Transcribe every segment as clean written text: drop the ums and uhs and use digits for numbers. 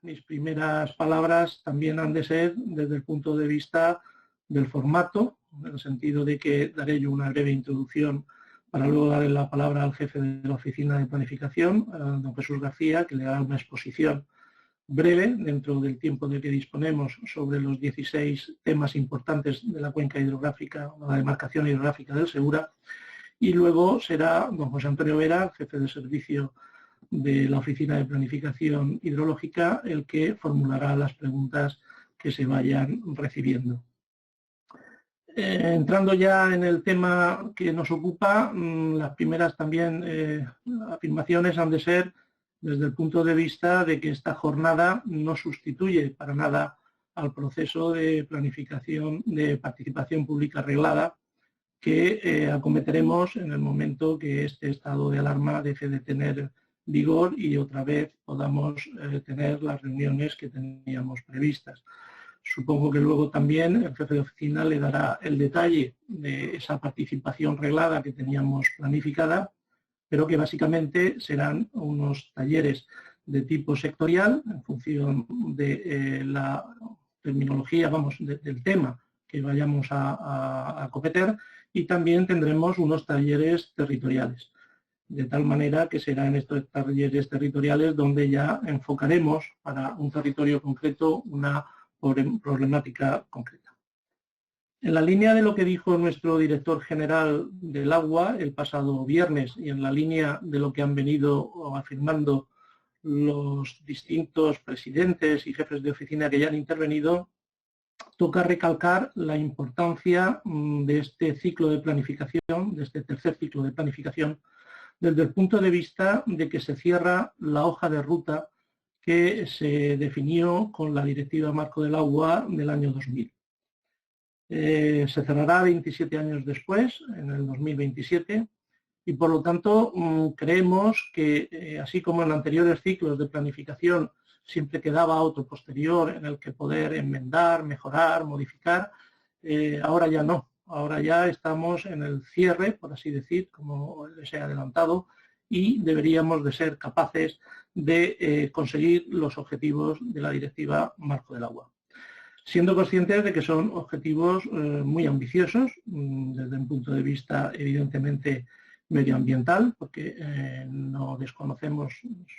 mis primeras palabras también han de ser desde el punto de vista del formato, en el sentido de que daré yo una breve introducción para luego darle la palabra al jefe de la Oficina de Planificación, don Jesús García, que le hará una exposición breve, dentro del tiempo del que disponemos, sobre los 16 temas importantes de la cuenca hidrográfica, la demarcación hidrográfica del Segura, y luego será don José Antonio Vera, jefe de servicio de la Oficina de Planificación Hidrológica, el que formulará las preguntas que se vayan recibiendo. Entrando ya en el tema que nos ocupa, las primeras también afirmaciones han de ser desde el punto de vista de que esta jornada no sustituye para nada al proceso de planificación de participación pública reglada que acometeremos en el momento que este estado de alarma deje de tener vigor y otra vez podamos tener las reuniones que teníamos previstas. Supongo que luego también el jefe de oficina le dará el detalle de esa participación reglada que teníamos planificada, pero que básicamente serán unos talleres de tipo sectorial en función de la terminología, del tema que vayamos a acometer, y también tendremos unos talleres territoriales. De tal manera que será en estos talleres territoriales donde ya enfocaremos para un territorio concreto una problemática concreta. En la línea de lo que dijo nuestro director general del agua el pasado viernes y en la línea de lo que han venido afirmando los distintos presidentes y jefes de oficina que ya han intervenido, toca recalcar la importancia de este ciclo de planificación, de este tercer ciclo de planificación, desde el punto de vista de que se cierra la hoja de ruta que se definió con la Directiva Marco del Agua del año 2000. Se cerrará 27 años después, en el 2027, y por lo tanto creemos que, así como en anteriores ciclos de planificación siempre quedaba otro posterior en el que poder enmendar, mejorar, modificar, ahora ya no. Ahora ya estamos en el cierre, por así decir, como les he adelantado, y deberíamos de ser capaces de conseguir los objetivos de la Directiva Marco del Agua. Siendo conscientes de que son objetivos muy ambiciosos, desde un punto de vista evidentemente medioambiental, porque no desconocemos,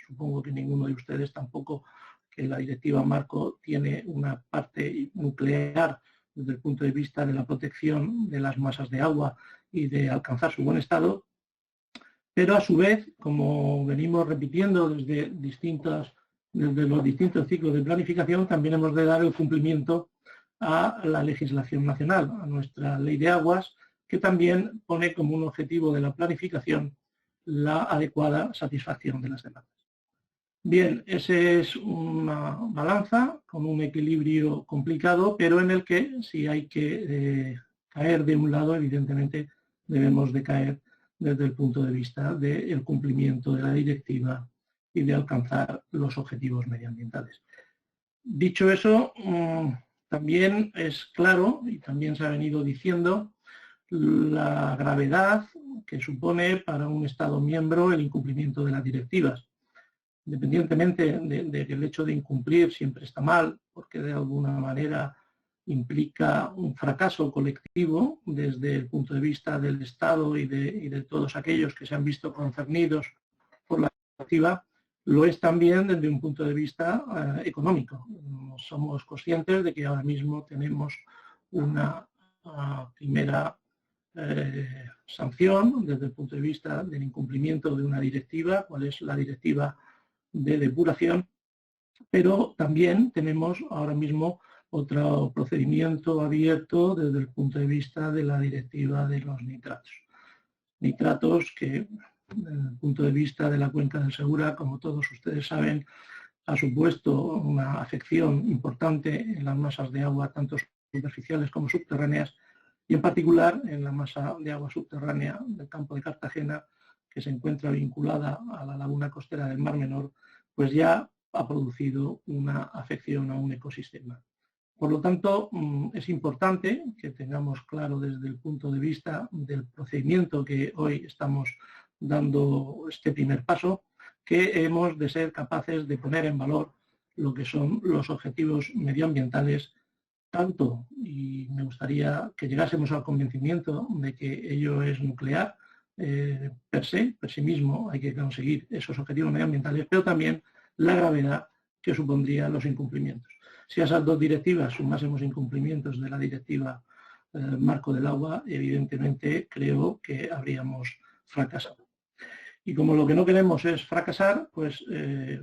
supongo que ninguno de ustedes tampoco, que la Directiva Marco tiene una parte nuclear desde el punto de vista de la protección de las masas de agua y de alcanzar su buen estado, pero a su vez, como venimos repitiendo desde los distintos ciclos de planificación, también hemos de dar el cumplimiento a la legislación nacional, a nuestra ley de aguas, que también pone como un objetivo de la planificación la adecuada satisfacción de las demandas. Bien, ese es una balanza con un equilibrio complicado, pero en el que si hay que caer de un lado, evidentemente debemos de caer desde el punto de vista del cumplimiento de la directiva y de alcanzar los objetivos medioambientales. Dicho eso, también es claro, y también se ha venido diciendo, la gravedad que supone para un Estado miembro el incumplimiento de las directivas. Independientemente de que el hecho de incumplir siempre está mal, porque de alguna manera implica un fracaso colectivo desde el punto de vista del Estado y de todos aquellos que se han visto concernidos por la directiva, lo es también desde un punto de vista económico. Somos conscientes de que ahora mismo tenemos una primera sanción desde el punto de vista del incumplimiento de una directiva, cuál es la directiva de depuración, pero también tenemos ahora mismo otro procedimiento abierto desde el punto de vista de la directiva de los nitratos. Nitratos que, desde el punto de vista de la cuenca del Segura, como todos ustedes saben, ha supuesto una afección importante en las masas de agua, tanto superficiales como subterráneas, y en particular en la masa de agua subterránea del campo de Cartagena, que se encuentra vinculada a la laguna costera del Mar Menor, pues ya ha producido una afección a un ecosistema. Por lo tanto, es importante que tengamos claro desde el punto de vista del procedimiento que hoy estamos dando este primer paso, que hemos de ser capaces de poner en valor lo que son los objetivos medioambientales, tanto, y me gustaría que llegásemos al convencimiento de que ello es nuclear, per sí mismo hay que conseguir esos objetivos medioambientales, pero también la gravedad que supondrían los incumplimientos. Si a esas dos directivas sumásemos incumplimientos de la directiva marco del agua, evidentemente creo que habríamos fracasado. Y como lo que no queremos es fracasar, pues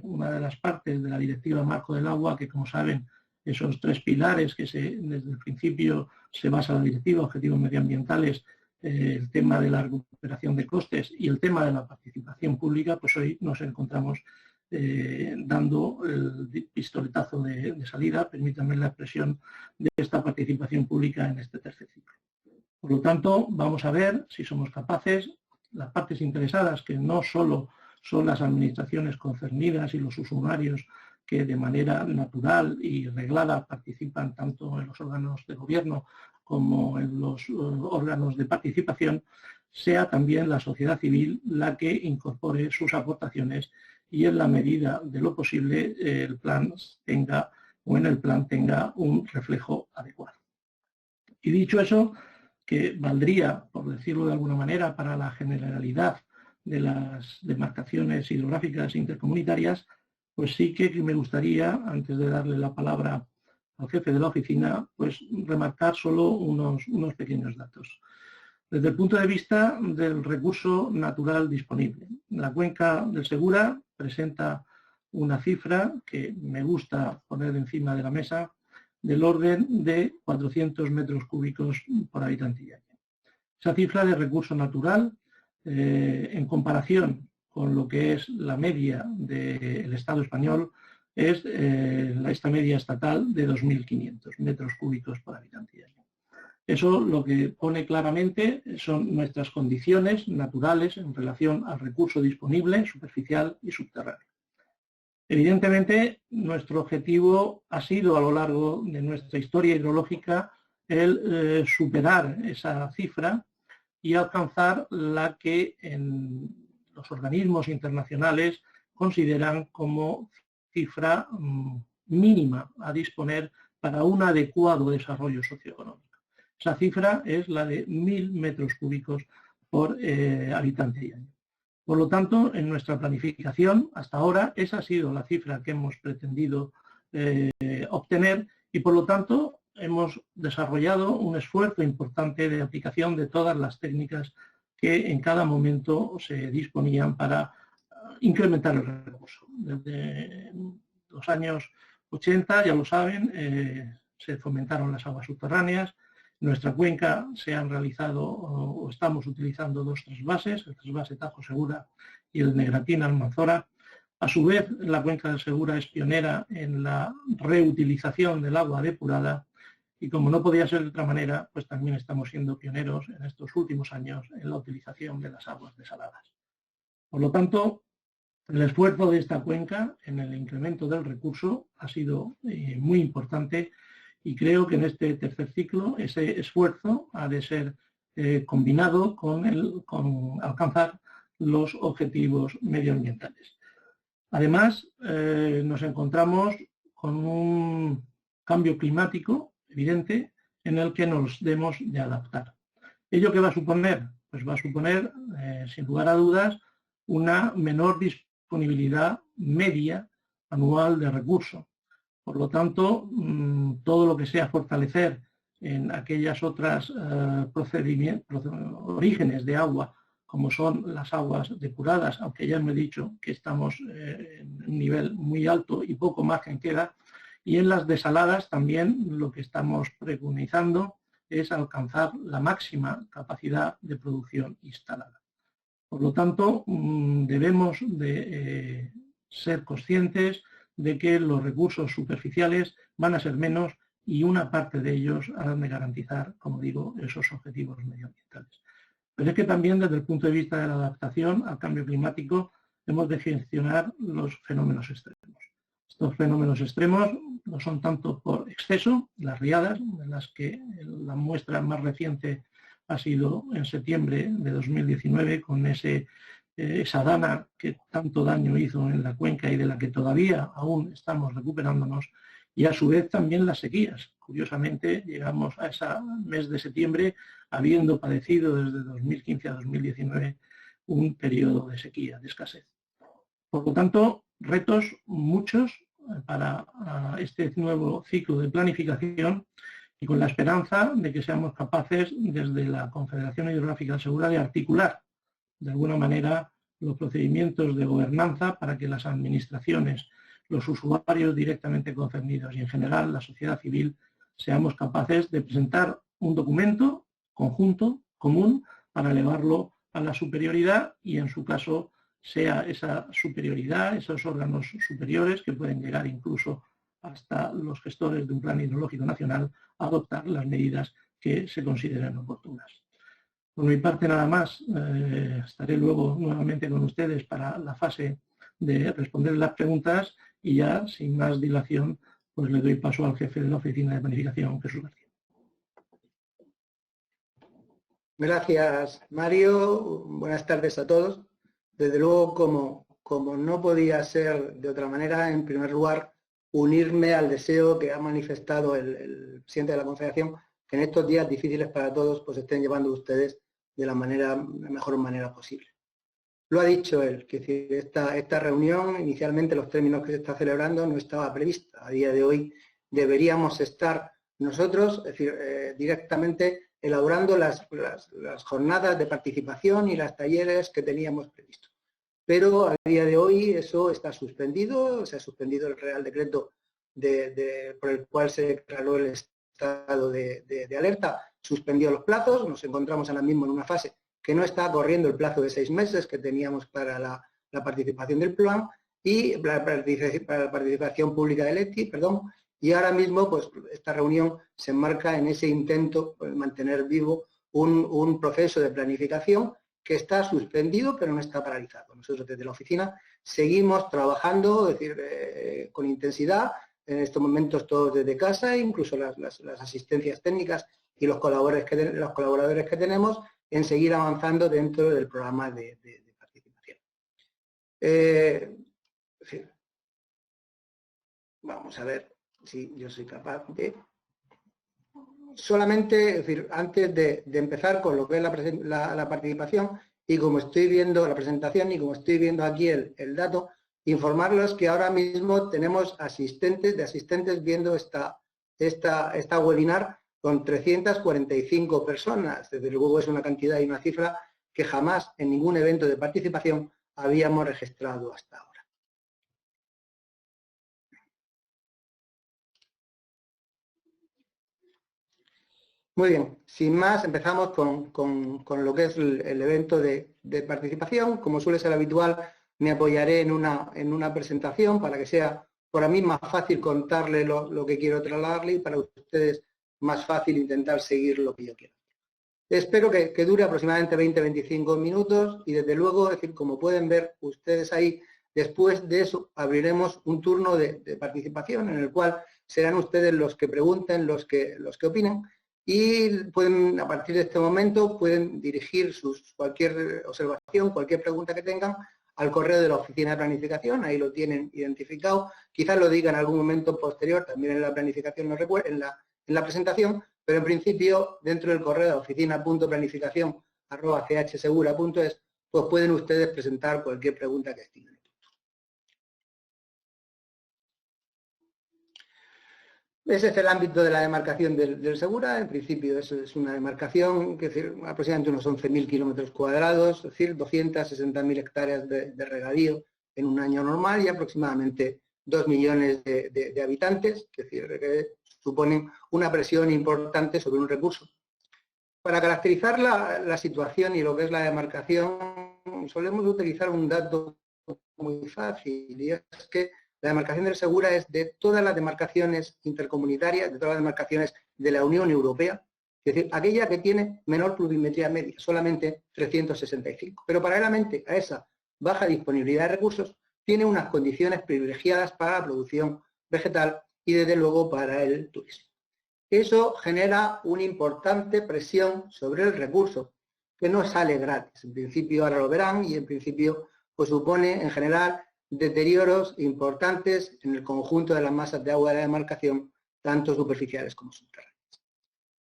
una de las partes de la directiva marco del agua, que como saben, esos tres pilares que desde el principio se basa la directiva, objetivos medioambientales, el tema de la recuperación de costes y el tema de la participación pública, pues hoy nos encontramos dando el pistoletazo de salida, permítanme la expresión, de esta participación pública en este tercer ciclo. Por lo tanto, vamos a ver si somos capaces, las partes interesadas, que no solo son las administraciones concernidas y los usuarios que de manera natural y reglada participan tanto en los órganos de gobierno como en los órganos de participación, sea también la sociedad civil la que incorpore sus aportaciones y en la medida de lo posible el plan tenga un reflejo adecuado. Y dicho eso, que valdría, por decirlo de alguna manera, para la generalidad de las demarcaciones hidrográficas intercomunitarias, pues sí que me gustaría, antes de darle la palabra al jefe de la oficina, pues remarcar solo unos pequeños datos. Desde el punto de vista del recurso natural disponible, la cuenca del Segura presenta una cifra que me gusta poner encima de la mesa, del orden de 400 metros cúbicos por habitante y año. Esa cifra de recurso natural, en comparación con lo que es la media del Estado español, es esta media estatal de 2.500 metros cúbicos por habitante y año. Eso lo que pone claramente son nuestras condiciones naturales en relación al recurso disponible, superficial y subterráneo. Evidentemente, nuestro objetivo ha sido a lo largo de nuestra historia hidrológica el superar esa cifra y alcanzar la que en los organismos internacionales consideran como cifra mínima a disponer para un adecuado desarrollo socioeconómico. Esa cifra es la de 1.000 metros cúbicos por habitante y año. Por lo tanto, en nuestra planificación, hasta ahora, esa ha sido la cifra que hemos pretendido obtener y, por lo tanto, hemos desarrollado un esfuerzo importante de aplicación de todas las técnicas que en cada momento se disponían para incrementar el recurso. Desde los años 80, ya lo saben, se fomentaron las aguas subterráneas. En nuestra cuenca se han realizado o estamos utilizando dos trasvases, el trasvase Tajo Segura y el Negratina Almanzora. A su vez, la cuenca del Segura es pionera en la reutilización del agua depurada y, como no podía ser de otra manera, pues también estamos siendo pioneros en estos últimos años en la utilización de las aguas desaladas. Por lo tanto, el esfuerzo de esta cuenca en el incremento del recurso ha sido muy importante y creo que en este tercer ciclo ese esfuerzo ha de ser combinado con alcanzar los objetivos medioambientales. Además, nos encontramos con un cambio climático evidente en el que nos debemos de adaptar. ¿Ello qué va a suponer? Pues va a suponer, sin lugar a dudas, una menor disponibilidad media anual de recursos. Por lo tanto, todo lo que sea fortalecer en aquellas otras orígenes de agua, como son las aguas depuradas, aunque ya me he dicho que estamos en un nivel muy alto y poco margen queda, y en las desaladas también lo que estamos preconizando es alcanzar la máxima capacidad de producción instalada. Por lo tanto, debemos de ser conscientes de que los recursos superficiales van a ser menos y una parte de ellos han de garantizar, como digo, esos objetivos medioambientales. Pero es que también desde el punto de vista de la adaptación al cambio climático hemos de gestionar los fenómenos extremos. Estos fenómenos extremos no son tanto por exceso, las riadas, de las que la muestra más reciente ha sido en septiembre de 2019 con ese esa dana que tanto daño hizo en la cuenca y de la que todavía aún estamos recuperándonos, y a su vez también las sequías. Curiosamente, llegamos a ese mes de septiembre habiendo padecido desde 2015 a 2019 un periodo de sequía, de escasez. Por lo tanto, retos muchos para este nuevo ciclo de planificación, y con la esperanza de que seamos capaces desde la Confederación Hidrográfica del Segura de articular de alguna manera los procedimientos de gobernanza para que las administraciones, los usuarios directamente concernidos y en general la sociedad civil seamos capaces de presentar un documento conjunto, común, para elevarlo a la superioridad y en su caso sea esa superioridad, esos órganos superiores que pueden llegar incluso hasta los gestores de un plan hidrológico nacional, a adoptar las medidas que se consideren oportunas. Por mi parte nada más, estaré luego nuevamente con ustedes para la fase de responder las preguntas y ya sin más dilación pues le doy paso al jefe de la Oficina de Planificación, Jesús García. Gracias, Mario. Buenas tardes a todos. Desde luego, como no podía ser de otra manera, en primer lugar, unirme al deseo que ha manifestado el presidente de la Confederación, que en estos días difíciles para todos, pues estén llevando ustedes de la mejor manera posible. Lo ha dicho él, que esta reunión, inicialmente los términos que se está celebrando no estaba prevista. A día de hoy deberíamos estar nosotros, es decir, directamente elaborando las jornadas de participación y los talleres que teníamos previstos. Pero a día de hoy eso está suspendido, se ha suspendido el Real Decreto por el cual se declaró el estado de alerta, suspendió los plazos, nos encontramos ahora mismo en una fase que no está corriendo el plazo de 6 meses que teníamos para la participación del plan y para la participación pública del ETI, perdón, y ahora mismo pues esta reunión se enmarca en ese intento de mantener vivo un proceso de planificación que está suspendido pero no está paralizado. Nosotros desde la oficina seguimos trabajando, es decir, con intensidad, en estos momentos todos desde casa, incluso las asistencias técnicas y los colaboradores que tenemos, en seguir avanzando dentro del programa de participación. Vamos a ver si yo soy capaz de... Solamente, es decir, antes de empezar con lo que es la participación y como estoy viendo la presentación y como estoy viendo aquí el dato, informarlos que ahora mismo tenemos asistentes viendo esta webinar con 345 personas. Desde luego es una cantidad y una cifra que jamás en ningún evento de participación habíamos registrado hasta ahora. Muy bien, sin más empezamos con lo que es el evento de participación. Como suele ser habitual, me apoyaré en una presentación para que sea para mí más fácil contarle lo que quiero trasladarle y para ustedes más fácil intentar seguir lo que yo quiero. Espero que dure aproximadamente 20-25 minutos y desde luego, es decir, como pueden ver ustedes ahí, después de eso abriremos un turno de participación en el cual serán ustedes los que pregunten, los que opinen y pueden, a partir de este momento, pueden dirigir cualquier observación, cualquier pregunta que tengan al correo de la Oficina de Planificación, ahí lo tienen identificado, quizás lo diga en algún momento posterior, también en la planificación, en la presentación, pero en principio dentro del correo de oficina.planificación@chsegura.es, pues pueden ustedes presentar cualquier pregunta que estimen. Ese es el ámbito de la demarcación del Segura. En principio es una demarcación que es decir, aproximadamente unos 11.000 kilómetros cuadrados, es decir, 260.000 hectáreas de regadío en un año normal y aproximadamente 2 millones de habitantes, es decir, que suponen una presión importante sobre un recurso. Para caracterizar la situación y lo que es la demarcación, solemos utilizar un dato muy fácil y es que la demarcación del Segura es de todas las demarcaciones intercomunitarias, de todas las demarcaciones de la Unión Europea, es decir, aquella que tiene menor pluviometría media, solamente 365. Pero paralelamente a esa baja disponibilidad de recursos, tiene unas condiciones privilegiadas para la producción vegetal y desde luego para el turismo. Eso genera una importante presión sobre el recurso, que no sale gratis. En principio ahora lo verán y en principio pues supone en general deterioros importantes en el conjunto de las masas de agua de la demarcación, tanto superficiales como subterráneas.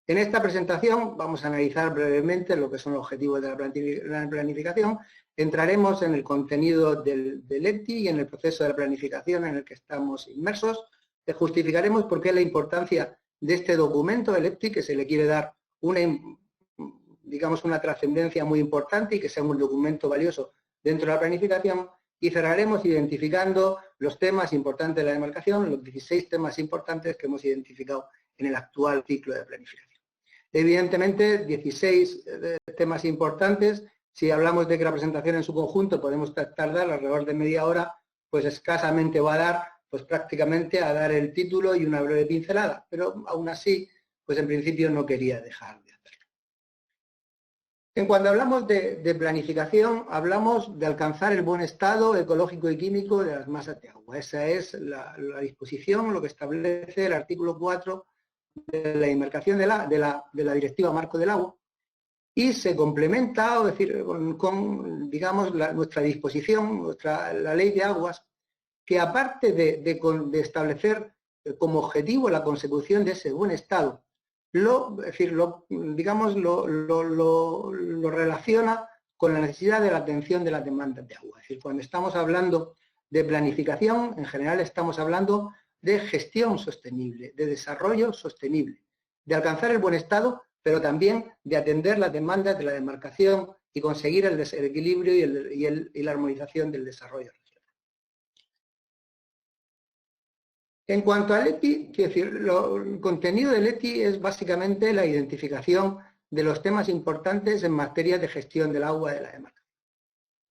En esta presentación vamos a analizar brevemente lo que son los objetivos de la planificación. Entraremos en el contenido del EPTI y en el proceso de la planificación en el que estamos inmersos. Justificaremos por qué la importancia de este documento del EPTI, que se le quiere dar una trascendencia muy importante y que sea un documento valioso dentro de la planificación, y cerraremos identificando los temas importantes de la demarcación, los 16 temas importantes que hemos identificado en el actual ciclo de planificación. Evidentemente, 16 temas importantes. Si hablamos de que la presentación en su conjunto podemos tardar alrededor de media hora, pues escasamente va a dar, pues prácticamente a dar el título y una breve pincelada, pero aún así, pues en principio no quería dejar de hacerlo. En cuanto hablamos de planificación, hablamos de alcanzar el buen estado ecológico y químico de las masas de agua. Esa es la disposición, lo que establece el artículo 4 de la demarcación de la Directiva Marco del Agua, y se complementa, es decir, con digamos, nuestra disposición, la Ley de Aguas, que aparte de establecer como objetivo la consecución de ese buen estado, lo relaciona con la necesidad de la atención de las demandas de agua. Es decir, cuando estamos hablando de planificación, en general estamos hablando de gestión sostenible, de desarrollo sostenible, de alcanzar el buen estado, pero también de atender las demandas de la demarcación y conseguir el equilibrio y la armonización del desarrollo regional. En cuanto al ETI, el contenido del ETI es básicamente la identificación de los temas importantes en materia de gestión del agua de la demarcación.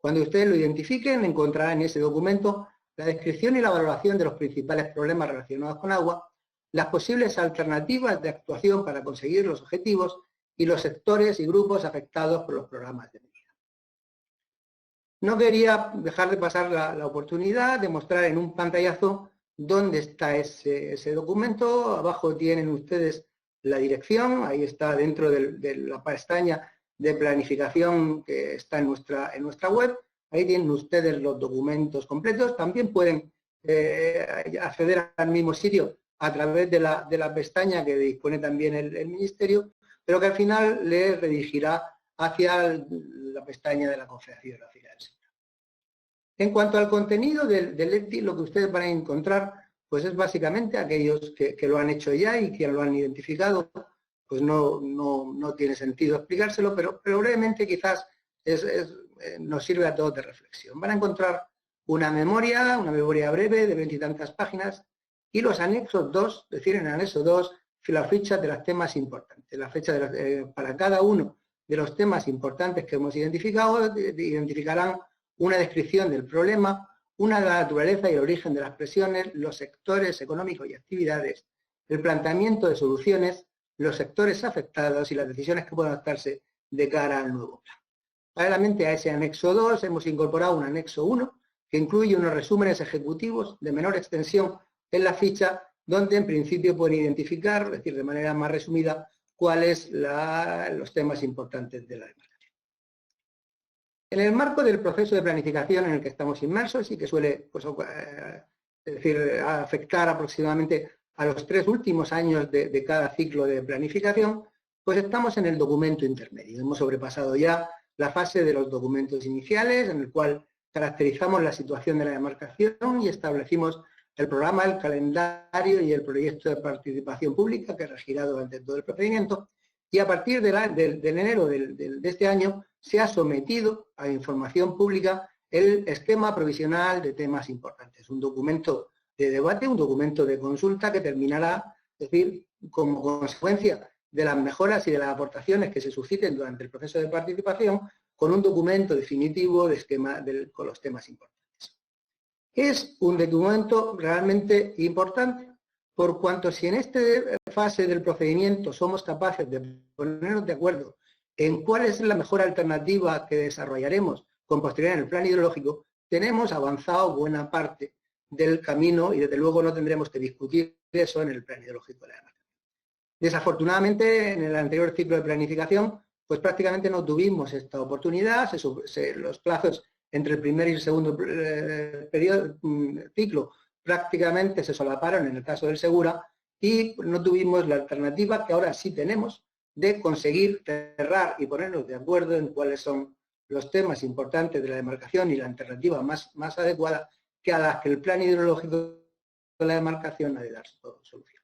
Cuando ustedes lo identifiquen, encontrarán en ese documento la descripción y la valoración de los principales problemas relacionados con agua, las posibles alternativas de actuación para conseguir los objetivos y los sectores y grupos afectados por los programas de medida. No quería dejar de pasar la oportunidad de mostrar en un pantallazo dónde está ese documento. Abajo tienen ustedes la dirección, ahí está dentro de la pestaña de planificación que está en nuestra web. Ahí tienen ustedes los documentos completos. También pueden acceder al mismo sitio a través de la pestaña que dispone también el Ministerio, pero que al final le redirigirá hacia la pestaña de la Confederación Hidrográfica del Segura. En cuanto al contenido del ETI, lo que ustedes van a encontrar pues es básicamente aquellos que lo han hecho ya y que lo han identificado, pues no tiene sentido explicárselo, pero brevemente quizás nos sirve a todos de reflexión. Van a encontrar una memoria breve de 20 y tantas páginas y los anexos 2, es decir, en el anexo 2, las fichas de los temas importantes. La fecha para cada uno de los temas importantes que hemos identificado, identificarán una descripción del problema, una de la naturaleza y el origen de las presiones, los sectores económicos y actividades, el planteamiento de soluciones, los sectores afectados y las decisiones que pueden adoptarse de cara al nuevo plan. Paralelamente a ese anexo 2 hemos incorporado un anexo 1 que incluye unos resúmenes ejecutivos de menor extensión en la ficha, donde en principio pueden identificar, es decir, de manera más resumida, cuáles los temas importantes de la demarcación. En el marco del proceso de planificación en el que estamos inmersos y que suele afectar aproximadamente a los 3 últimos años de cada ciclo de planificación, pues estamos en el documento intermedio. Hemos sobrepasado ya la fase de los documentos iniciales, en el cual caracterizamos la situación de la demarcación y establecimos el programa, el calendario y el proyecto de participación pública que regirá durante todo el procedimiento, y a partir de enero de este año se ha sometido a información pública el esquema provisional de temas importantes, un documento de debate, un documento de consulta que terminará, es decir, como consecuencia de las mejoras y de las aportaciones que se susciten durante el proceso de participación, con un documento definitivo de esquema con los temas importantes. Es un documento realmente importante, por cuanto si en esta fase del procedimiento somos capaces de ponernos de acuerdo en cuál es la mejor alternativa que desarrollaremos con posterioridad en el plan hidrológico, tenemos avanzado buena parte del camino y desde luego no tendremos que discutir eso en el plan hidrológico de la demarcación. Desafortunadamente, en el anterior ciclo de planificación pues prácticamente no tuvimos esta oportunidad, los plazos entre el primer y el segundo ciclo prácticamente se solaparon en el caso del Segura y no tuvimos la alternativa que ahora sí tenemos de conseguir cerrar y ponernos de acuerdo en cuáles son los temas importantes de la demarcación y la alternativa más adecuada que a las que el plan hidrológico de la demarcación ha de dar solución.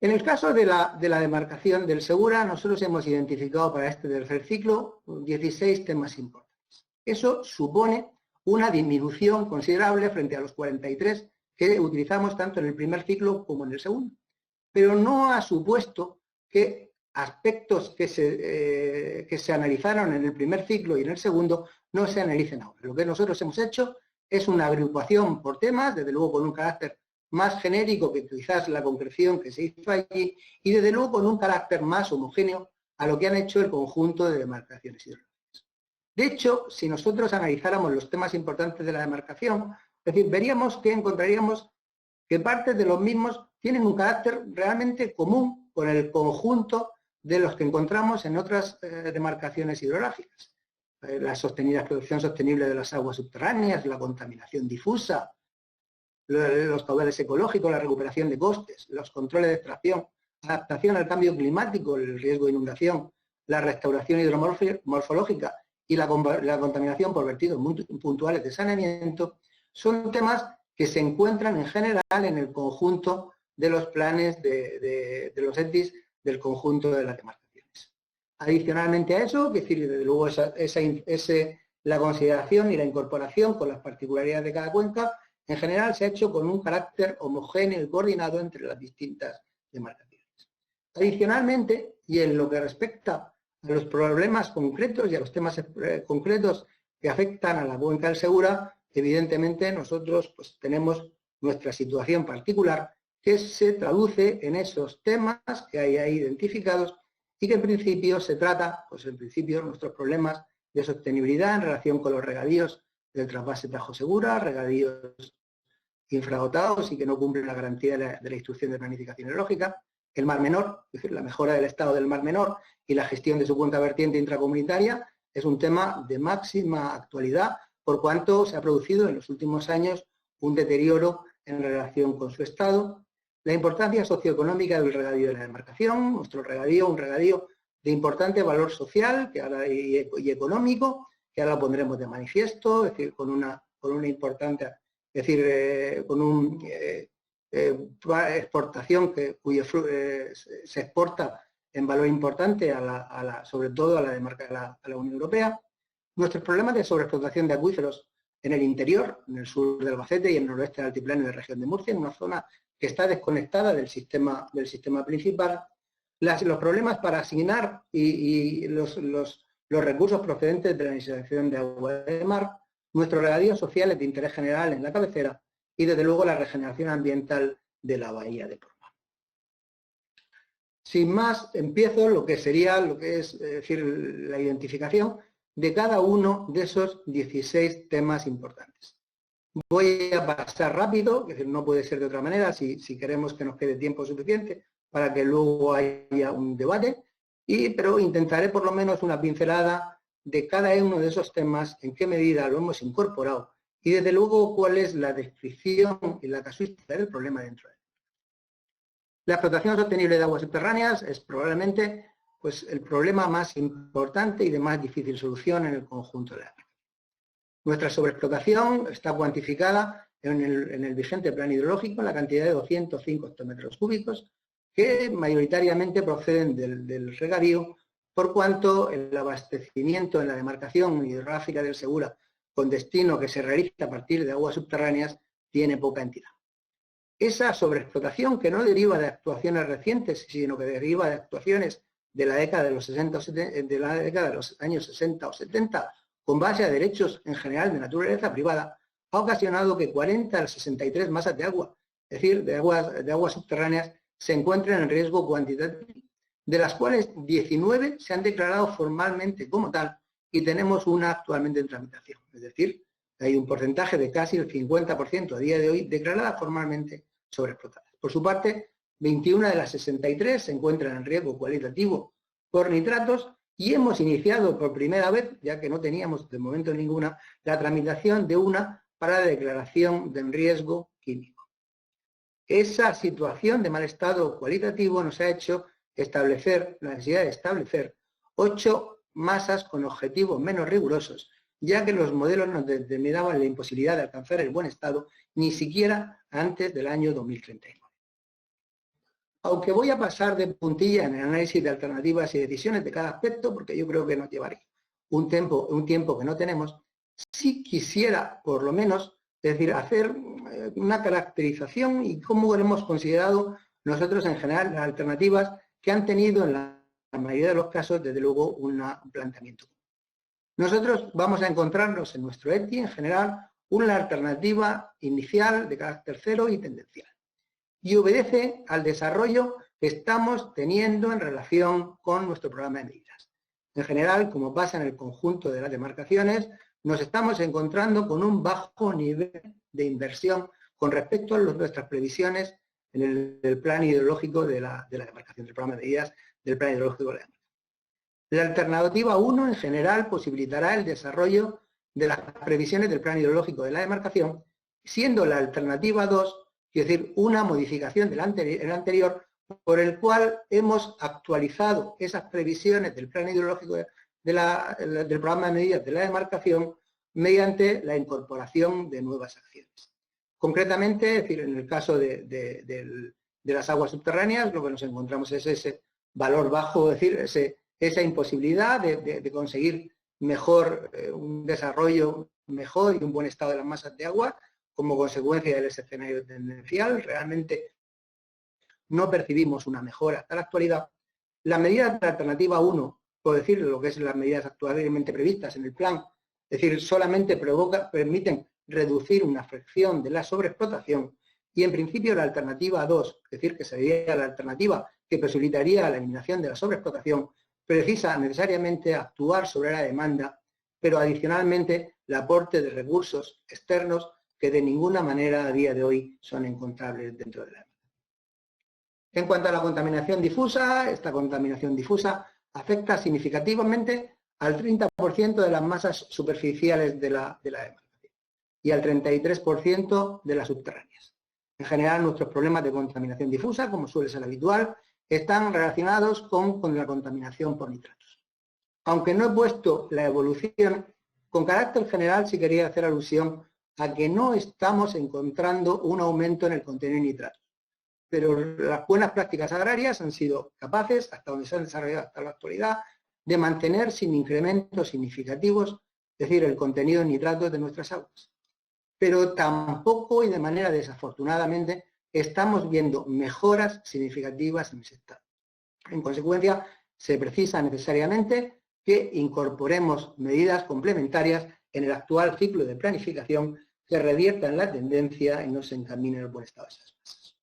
En el caso de la demarcación del Segura, nosotros hemos identificado para este tercer ciclo 16 temas importantes. Eso supone una disminución considerable frente a los 43 que utilizamos tanto en el primer ciclo como en el segundo. Pero no ha supuesto que aspectos que se analizaron en el primer ciclo y en el segundo no se analicen ahora. Lo que nosotros hemos hecho es una agrupación por temas, desde luego con un carácter más genérico que quizás la concreción que se hizo allí, y desde luego con un carácter más homogéneo a lo que han hecho el conjunto de demarcaciones hidrológicas. De hecho, si nosotros analizáramos los temas importantes de la demarcación, es decir, veríamos que encontraríamos que partes de los mismos tienen un carácter realmente común con el conjunto de los que encontramos en otras demarcaciones hidrográficas. La producción sostenible de las aguas subterráneas, la contaminación difusa, los caudales ecológicos, la recuperación de costes, los controles de extracción, adaptación al cambio climático, el riesgo de inundación, la restauración hidromorfológica y la contaminación por vertidos muy puntuales de saneamiento, son temas que se encuentran en general en el conjunto de los planes de los ETIs del conjunto de las demarcaciones. Adicionalmente a eso, es decir, desde luego la consideración y la incorporación con las particularidades de cada cuenca, en general se ha hecho con un carácter homogéneo y coordinado entre las distintas demarcaciones. Adicionalmente, y en lo que respecta a los problemas concretos y a los temas concretos que afectan a la cuenca del Segura, evidentemente nosotros pues, tenemos nuestra situación particular que se traduce en esos temas que hay ahí identificados y que en principio se trata, pues en principio nuestros problemas de sostenibilidad en relación con los regadíos del trasvase Tajo Segura, regadíos infradotados y que no cumplen la garantía de la instrucción de planificación hidrológica, el Mar Menor, es decir, la mejora del estado del Mar Menor y la gestión de su cuenca vertiente intracomunitaria es un tema de máxima actualidad por cuanto se ha producido en los últimos años un deterioro en relación con su estado. La importancia socioeconómica del regadío de la demarcación, nuestro regadío, un regadío de importante valor social que ahora, y económico, que ahora pondremos de manifiesto, es decir, con una importante, es decir, con una exportación cuyo se exporta en valor importante sobre todo a la Unión Europea. Nuestros problemas de sobreexplotación de acuíferos en el interior, en el sur del Albacete y en el noroeste del altiplano y de la región de Murcia, en una zona que está desconectada del sistema principal. Los problemas para asignar y los recursos procedentes de la iniciación de agua de mar, nuestros regadíos sociales de interés general en la cabecera y desde luego la regeneración ambiental de la bahía de Porma. Sin más, empiezo lo que es decir, la identificación de cada uno de esos 16 temas importantes. Voy a pasar rápido, es decir, no puede ser de otra manera si queremos que nos quede tiempo suficiente para que luego haya un debate, pero intentaré por lo menos una pincelada de cada uno de esos temas, en qué medida lo hemos incorporado y desde luego cuál es la descripción y la casuística del problema dentro de él. La explotación sostenible de aguas subterráneas es probablemente pues, el problema más importante y de más difícil solución en el conjunto de la demarcación. Nuestra sobreexplotación está cuantificada en el vigente plan hidrológico en la cantidad de 205 hectómetros cúbicos que mayoritariamente proceden del regadío, por cuanto el abastecimiento en la demarcación hidrográfica del Segura con destino que se realiza a partir de aguas subterráneas tiene poca entidad. Esa sobreexplotación que no deriva de actuaciones recientes, sino que deriva de actuaciones de la década de los 60 o 70, de la década de los años 60 o 70, con base a derechos en general de naturaleza privada, ha ocasionado que 40 a las 63 masas de agua, es decir, de aguas subterráneas, se encuentren en riesgo cuantitativo, de las cuales 19 se han declarado formalmente como tal y tenemos una actualmente en tramitación. Es decir, hay un porcentaje de casi el 50% a día de hoy declarada formalmente sobreexplotadas. Por su parte, 21 de las 63 se encuentran en riesgo cualitativo por nitratos y hemos iniciado por primera vez, ya que no teníamos de momento ninguna, la tramitación de una para la declaración de riesgo químico. Esa situación de mal estado cualitativo nos ha hecho establecer la necesidad de establecer 8 masas con objetivos menos rigurosos, ya que los modelos nos determinaban la imposibilidad de alcanzar el buen estado ni siquiera antes del año 2039. Aunque voy a pasar de puntilla en el análisis de alternativas y decisiones de cada aspecto, porque yo creo que nos llevaría un tiempo que no tenemos, sí quisiera, por lo menos, es decir, hacer una caracterización y cómo hemos considerado nosotros en general las alternativas que han tenido en la mayoría de los casos, desde luego, un planteamiento. Nosotros vamos a encontrarnos en nuestro ETI, en general, una alternativa inicial de carácter cero y tendencial. Y obedece al desarrollo que estamos teniendo en relación con nuestro programa de medidas. En general, como pasa en el conjunto de las demarcaciones, nos estamos encontrando con un bajo nivel de inversión con respecto a nuestras previsiones en el plan hidrológico de la demarcación, del programa de medidas del plan hidrológico de la demarcación. La alternativa 1 en general posibilitará el desarrollo de las previsiones del plan hidrológico de la demarcación, siendo la alternativa 2, es decir, una modificación del anterior, por el cual hemos actualizado esas previsiones del plan hidrológico del programa de medidas de la demarcación mediante la incorporación de nuevas acciones. Concretamente, es decir, en el caso de las aguas subterráneas, lo que nos encontramos es ese valor bajo, es decir, esa imposibilidad de conseguir mejor, un desarrollo mejor y un buen estado de las masas de agua como consecuencia del escenario tendencial. Realmente no percibimos una mejora hasta la actualidad. Las medidas de la alternativa 1, por decir lo que es las medidas actualmente previstas en el plan, es decir, solamente permiten reducir una fracción de la sobreexplotación y en principio la alternativa 2, es decir, que sería la alternativa que posibilitaría la eliminación de la sobreexplotación, precisa necesariamente actuar sobre la demanda, pero adicionalmente el aporte de recursos externos que de ninguna manera a día de hoy son encontrables dentro de la demanda. En cuanto a la contaminación difusa, esta contaminación difusa afecta significativamente al 30% de las masas superficiales de la demarcación y al 33% de las subterráneas. En general, nuestros problemas de contaminación difusa, como suele ser habitual, están relacionados con la contaminación por nitratos. Aunque no he puesto la evolución, con carácter general sí quería hacer alusión a que no estamos encontrando un aumento en el contenido de nitratos. Pero las buenas prácticas agrarias han sido capaces, hasta donde se han desarrollado hasta la actualidad, de mantener sin incrementos significativos, es decir, el contenido de nitratos de nuestras aguas. Pero tampoco, y de manera desafortunadamente, estamos viendo mejoras significativas en ese estado. En consecuencia, se precisa necesariamente que incorporemos medidas complementarias en el actual ciclo de planificación que reviertan la tendencia y nos encaminen al buen estado de esas masas.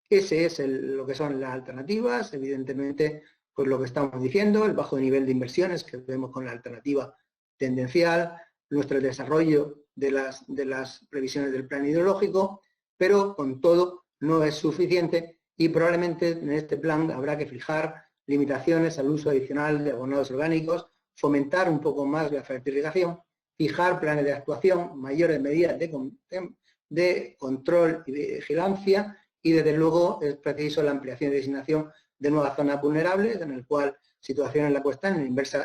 Ese es lo que son las alternativas. Evidentemente, pues lo que estamos diciendo, el bajo nivel de inversiones que vemos con la alternativa tendencial, nuestro desarrollo de las previsiones del plan hidrológico, pero con todo no es suficiente y probablemente en este plan habrá que fijar limitaciones al uso adicional de abonados orgánicos, fomentar un poco más la fertilización, fijar planes de actuación, mayores medidas de control y de vigilancia y desde luego es preciso la ampliación y designación de nuevas zonas vulnerables en el cual situaciones en la cuesta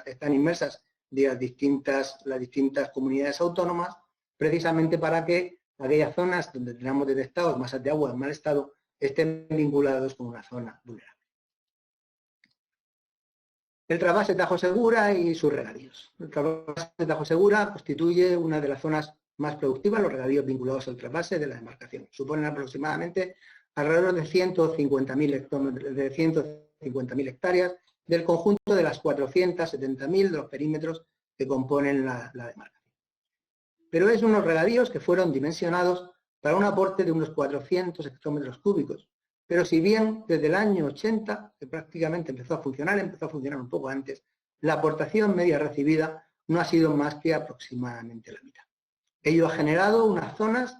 están inmersas de las distintas comunidades autónomas, precisamente para que aquellas zonas donde tenemos detectados masas de agua en mal estado estén vinculados con una zona vulnerable. El trasvase Tajo Segura y sus regadíos. El trasvase Tajo Segura constituye una de las zonas más productivas, los regadíos vinculados al trasvase de la demarcación. Suponen aproximadamente alrededor de 150.000 hectáreas del conjunto de las 470.000 de los perímetros que componen la demarcación. Pero es unos regadíos que fueron dimensionados para un aporte de unos 400 hectómetros cúbicos. Pero si bien desde el año 80, que prácticamente empezó a funcionar un poco antes, la aportación media recibida no ha sido más que aproximadamente la mitad. Ello ha generado unas zonas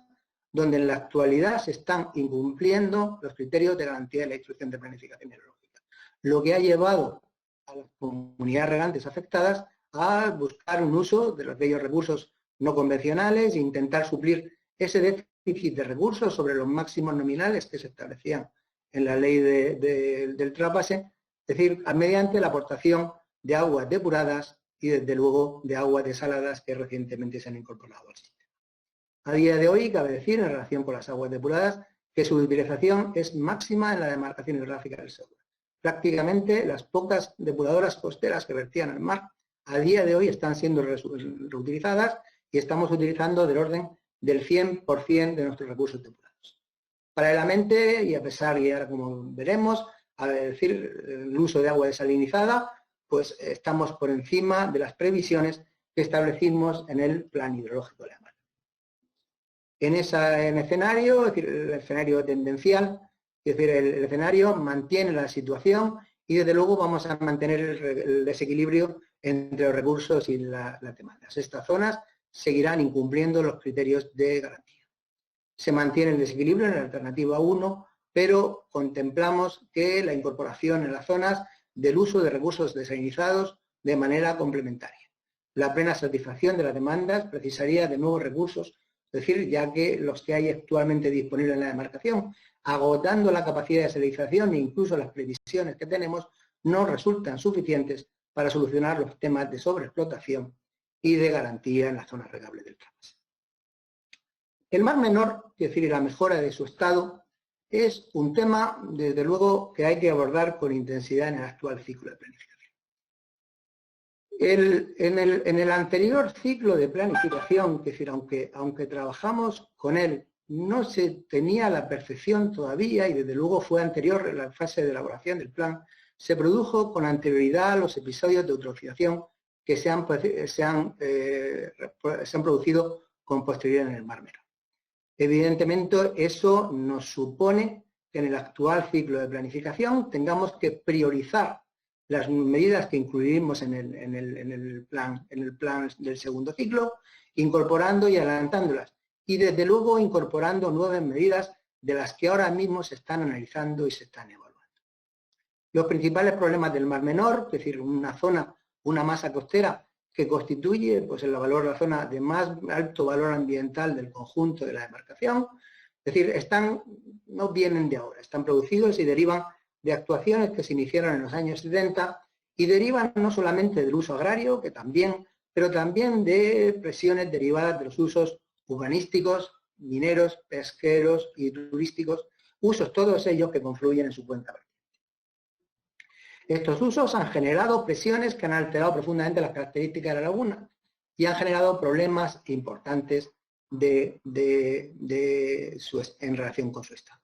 donde en la actualidad se están incumpliendo los criterios de garantía de la instrucción de planificación hidrológica, lo que ha llevado a las comunidades regantes afectadas a buscar un uso de aquellos recursos no convencionales e intentar suplir ese déficit de recursos sobre los máximos nominales que se establecían en la ley del trasvase, es decir, mediante la aportación de aguas depuradas y desde luego de aguas desaladas que recientemente se han incorporado al sistema. A día de hoy cabe decir en relación con las aguas depuradas que su utilización es máxima en la demarcación hidrográfica del Segura. Prácticamente las pocas depuradoras costeras que vertían al mar a día de hoy están siendo reutilizadas y estamos utilizando del orden del 100% de nuestros recursos depurados. Paralelamente, y a pesar, y ahora como veremos, a decir el uso de agua desalinizada, pues estamos por encima de las previsiones que establecimos en el Plan Hidrológico de la Mar. En ese escenario, es decir, el escenario tendencial, es decir, el escenario mantiene la situación y desde luego vamos a mantener el desequilibrio entre los recursos y las demandas. Estas zonas seguirán incumpliendo los criterios de garantía. Se mantiene el desequilibrio en la alternativa 1, pero contemplamos que la incorporación en las zonas del uso de recursos desalinizados de manera complementaria. La plena satisfacción de las demandas precisaría de nuevos recursos, es decir, ya que los que hay actualmente disponibles en la demarcación, agotando la capacidad de desalinización e incluso las previsiones que tenemos, no resultan suficientes para solucionar los temas de sobreexplotación y de garantía en las zonas regables del trasvase. El Mar Menor, es decir, la mejora de su estado, es un tema, desde luego, que hay que abordar con intensidad en el actual ciclo de planificación. En el anterior ciclo de planificación, es decir, aunque trabajamos con él, no se tenía la percepción todavía, y desde luego fue anterior a la fase de elaboración del plan, se produjo con anterioridad a los episodios de eutrofización que se han producido con posterioridad en el Mar Menor. Evidentemente, eso nos supone que en el actual ciclo de planificación tengamos que priorizar las medidas que incluimos en el plan del segundo ciclo, incorporando y adelantándolas. Y desde luego incorporando nuevas medidas de las que ahora mismo se están analizando y se están evaluando. Los principales problemas del Mar Menor, es decir, una masa costera que constituye pues, la zona de más alto valor ambiental del conjunto de la demarcación, es decir, no vienen de ahora, están producidos y derivan de actuaciones que se iniciaron en los años 70 y derivan no solamente del uso agrario, que también, pero también de presiones derivadas de los usos urbanísticos, mineros, pesqueros y turísticos, usos todos ellos que confluyen en su cuenca vertiente. Estos usos han generado presiones que han alterado profundamente las características de la laguna y han generado problemas importantes en relación con su estado.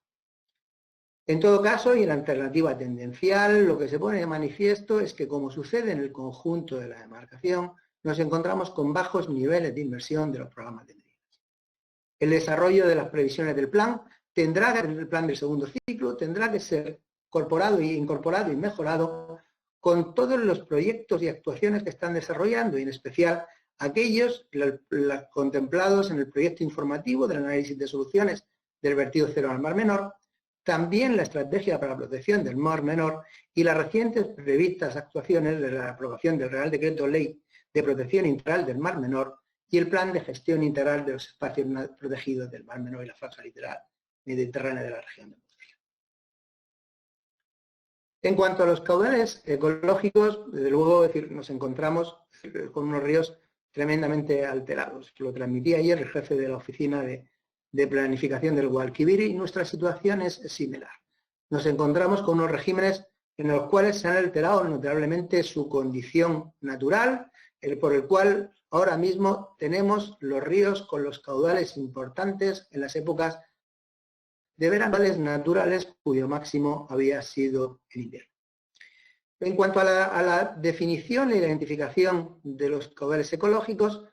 En todo caso, y en la alternativa tendencial, lo que se pone de manifiesto es que, como sucede en el conjunto de la demarcación, nos encontramos con bajos niveles de inversión de los programas de medidas. El desarrollo de las previsiones del plan el plan del segundo ciclo tendrá que ser incorporado y mejorado con todos los proyectos y actuaciones que están desarrollando, y en especial aquellos contemplados en el proyecto informativo del análisis de soluciones del vertido cero al Mar Menor, también la estrategia para la protección del Mar Menor y las recientes previstas actuaciones de la aprobación del Real Decreto Ley de Protección Integral del Mar Menor y el Plan de Gestión Integral de los Espacios Protegidos del Mar Menor y la franja litoral mediterránea de la región de Murcia. En cuanto a los caudales ecológicos, desde luego nos encontramos con unos ríos tremendamente alterados. Lo transmitía ayer el jefe de la oficina de planificación del Guadalquivir y nuestra situación es similar. Nos encontramos con unos regímenes en los cuales se han alterado notablemente su condición natural, por el cual ahora mismo tenemos los ríos con los caudales importantes en las épocas de veranales naturales cuyo máximo había sido el invierno. En cuanto a la definición e identificación de los caudales ecológicos,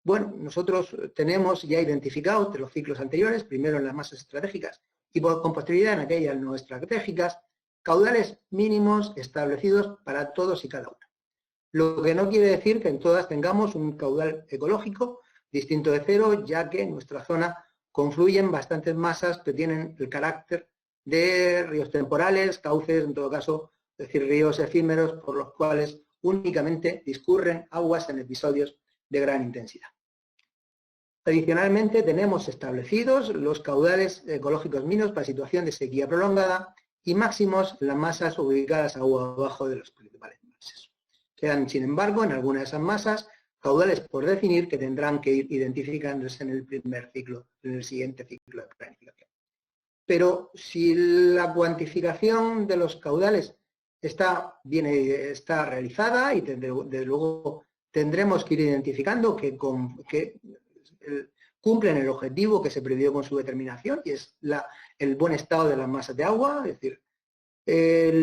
bueno, nosotros tenemos ya identificado de los ciclos anteriores, primero en las masas estratégicas y con posterioridad en aquellas no estratégicas, caudales mínimos establecidos para todos y cada uno. Lo que no quiere decir que en todas tengamos un caudal ecológico distinto de cero, ya que en nuestra zona confluyen bastantes masas que tienen el carácter de ríos temporales, cauces, en todo caso, decir, ríos efímeros por los cuales únicamente discurren aguas en episodios de gran intensidad. Adicionalmente, tenemos establecidos los caudales ecológicos mínimos para situación de sequía prolongada y máximos en las masas ubicadas agua abajo de los principales embalses. Quedan, sin embargo, en algunas de esas masas caudales por definir que tendrán que ir identificándose en el primer ciclo, en el siguiente ciclo de planificación. Pero si la cuantificación de los caudales está realizada y desde luego tendremos que ir identificando que cumplen el objetivo que se previó con su determinación, y es el buen estado de las masas de agua. Es decir,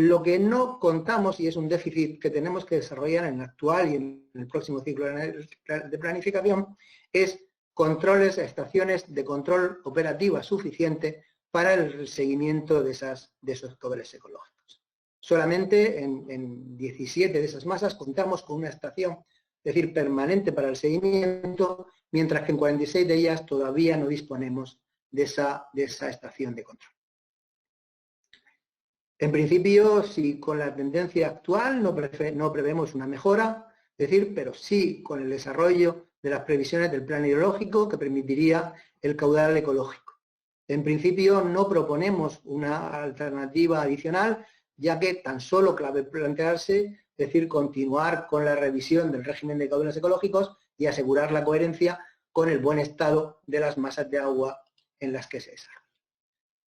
lo que no contamos, y es un déficit que tenemos que desarrollar en el actual y en el próximo ciclo de planificación, es controles, estaciones de control operativa suficiente para el seguimiento de esos caudales ecológicos. Solamente en 17 de esas masas contamos con una estación, es decir, permanente para el seguimiento, mientras que en 46 de ellas todavía no disponemos de esa estación de control. En principio, si con la tendencia actual no prevemos una mejora, es decir, pero sí con el desarrollo de las previsiones del plan hidrológico que permitiría el caudal ecológico. En principio no proponemos una alternativa adicional, ya que tan solo cabe plantearse, es decir, continuar con la revisión del régimen de caudales ecológicos y asegurar la coherencia con el buen estado de las masas de agua en las que se desarrolla.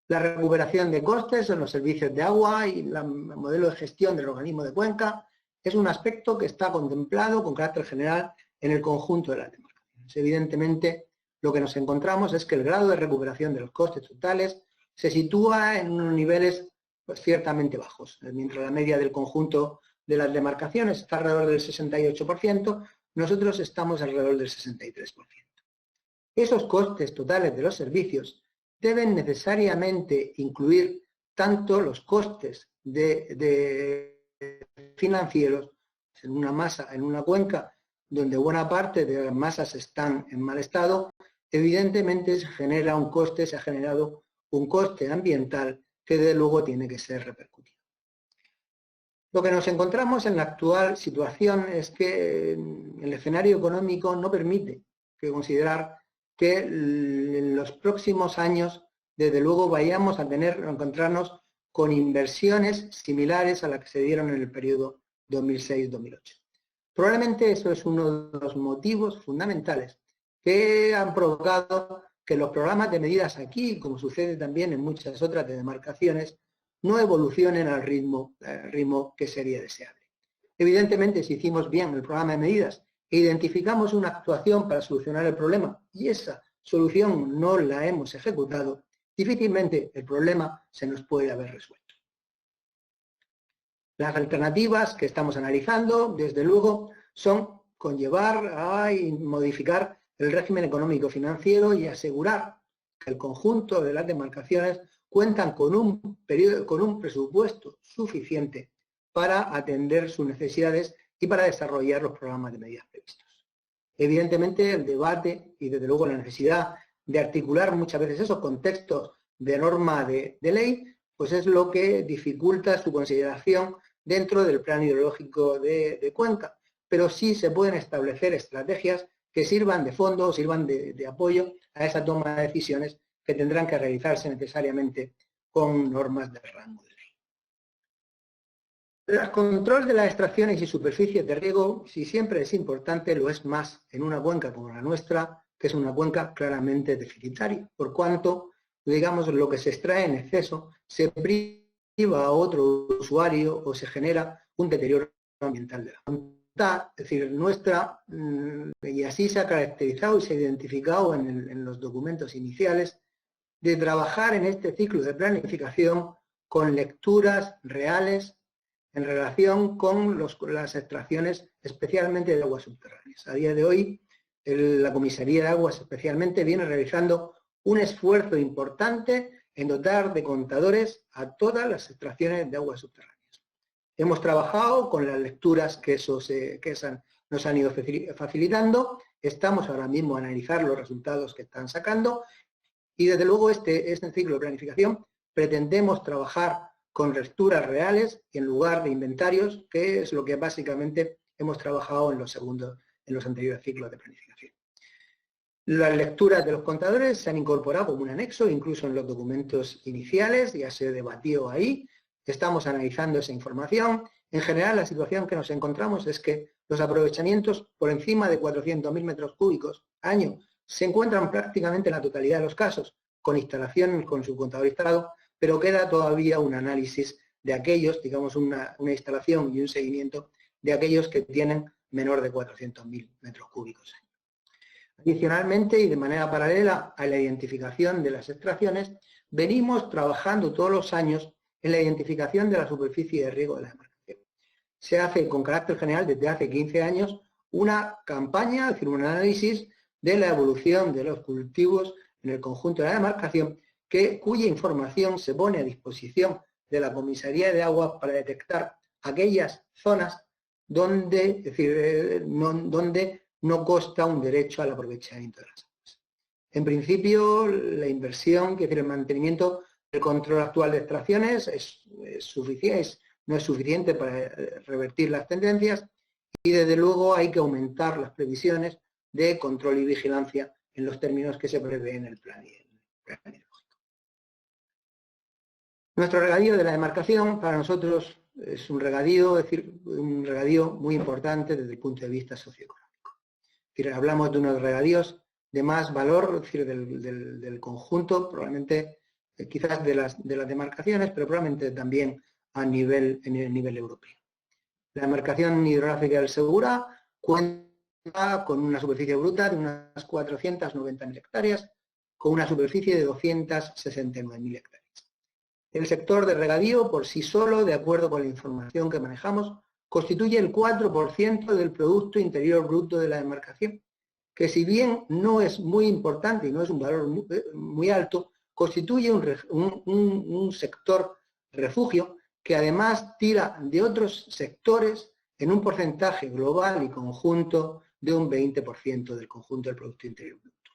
La recuperación de costes en los servicios de agua y el modelo de gestión del organismo de cuenca es un aspecto que está contemplado con carácter general en el conjunto de las demarcaciones. Evidentemente, lo que nos encontramos es que el grado de recuperación de los costes totales se sitúa en unos niveles ciertamente bajos. Mientras la media del conjunto de las demarcaciones está alrededor del 68%, nosotros estamos alrededor del 63%. Esos costes totales de los servicios deben necesariamente incluir tanto los costes financieros en una masa, en una cuenca, donde buena parte de las masas están en mal estado. Evidentemente se ha generado un coste ambiental que desde luego tiene que ser repercutido. Lo que nos encontramos en la actual situación es que el escenario económico no permite considerar que en los próximos años, desde luego, vayamos a encontrarnos con inversiones similares a las que se dieron en el periodo 2006-2008. Probablemente eso es uno de los motivos fundamentales que han provocado que los programas de medidas aquí, como sucede también en muchas otras demarcaciones, no evolucionen al ritmo que sería deseable. Evidentemente, si hicimos bien el programa de medidas e identificamos una actuación para solucionar el problema y esa solución no la hemos ejecutado, difícilmente el problema se nos puede haber resuelto. Las alternativas que estamos analizando, desde luego, son conllevar a modificar el régimen económico financiero y asegurar que el conjunto de las demarcaciones cuentan con un presupuesto suficiente para atender sus necesidades y para desarrollar los programas de medidas previstos. Evidentemente, el debate y desde luego la necesidad de articular muchas veces esos contextos de norma de ley, pues es lo que dificulta su consideración dentro del plan hidrológico de Cuenca. Pero sí se pueden establecer estrategias que sirvan de fondo, sirvan de apoyo a esa toma de decisiones que tendrán que realizarse necesariamente con normas de rango de ley. El control de las extracciones y superficies de riego, si siempre es importante, lo es más en una cuenca como la nuestra, que es una cuenca claramente deficitaria, por cuanto, digamos, lo que se extrae en exceso se priva a otro usuario o se genera un deterioro ambiental de la voluntad, es decir, nuestra, y así se ha caracterizado y se ha identificado en los documentos iniciales, de trabajar en este ciclo de planificación con lecturas reales en relación con las extracciones, especialmente de aguas subterráneas. A día de hoy, la Comisaría de Aguas especialmente viene realizando un esfuerzo importante en dotar de contadores a todas las extracciones de aguas subterráneas. Hemos trabajado con las lecturas que nos han ido facilitando, estamos ahora mismo a analizar los resultados que están sacando y desde luego este ciclo de planificación pretendemos trabajar con lecturas reales en lugar de inventarios, que es lo que básicamente hemos trabajado en los anteriores ciclos de planificación. Las lecturas de los contadores se han incorporado como un anexo, incluso en los documentos iniciales, ya se debatió ahí, estamos analizando esa información. En general, la situación que nos encontramos es que los aprovechamientos por encima de 400.000 metros cúbicos año se encuentran prácticamente en la totalidad de los casos, con instalación, con su contador instalado, pero queda todavía un análisis de aquellos, digamos una instalación y un seguimiento de aquellos que tienen menor de 400.000 metros cúbicos año. Adicionalmente, y de manera paralela a la identificación de las extracciones, venimos trabajando todos los años en la identificación de la superficie de riego de la demarcación. Se hace con carácter general desde hace 15 años una campaña, es decir, un análisis de la evolución de los cultivos en el conjunto de la demarcación, cuya información se pone a disposición de la Comisaría de Aguas para detectar aquellas zonas donde, es decir, donde no consta un derecho al aprovechamiento de las aguas. En principio, la inversión, que es decir, el mantenimiento del control actual de extracciones no es suficiente para revertir las tendencias y desde luego hay que aumentar las previsiones de control y vigilancia en los términos que se prevé en el plan hidrológico. Nuestro regadío de la demarcación para nosotros es un regadío, es decir, un regadío muy importante desde el punto de vista socioeconómico. Es decir, hablamos de unos regadíos de más valor, es decir, del conjunto, probablemente quizás de las demarcaciones, pero probablemente también en el nivel europeo. La demarcación hidrográfica del Segura cuenta con una superficie bruta de unas 490.000 hectáreas, con una superficie de 269.000 hectáreas. El sector de regadío por sí solo, de acuerdo con la información que manejamos, constituye el 4% del Producto Interior Bruto de la demarcación, que si bien no es muy importante y no es un valor muy alto, constituye un sector refugio que además tira de otros sectores en un porcentaje global y conjunto de un 20% del conjunto del Producto Interior Bruto.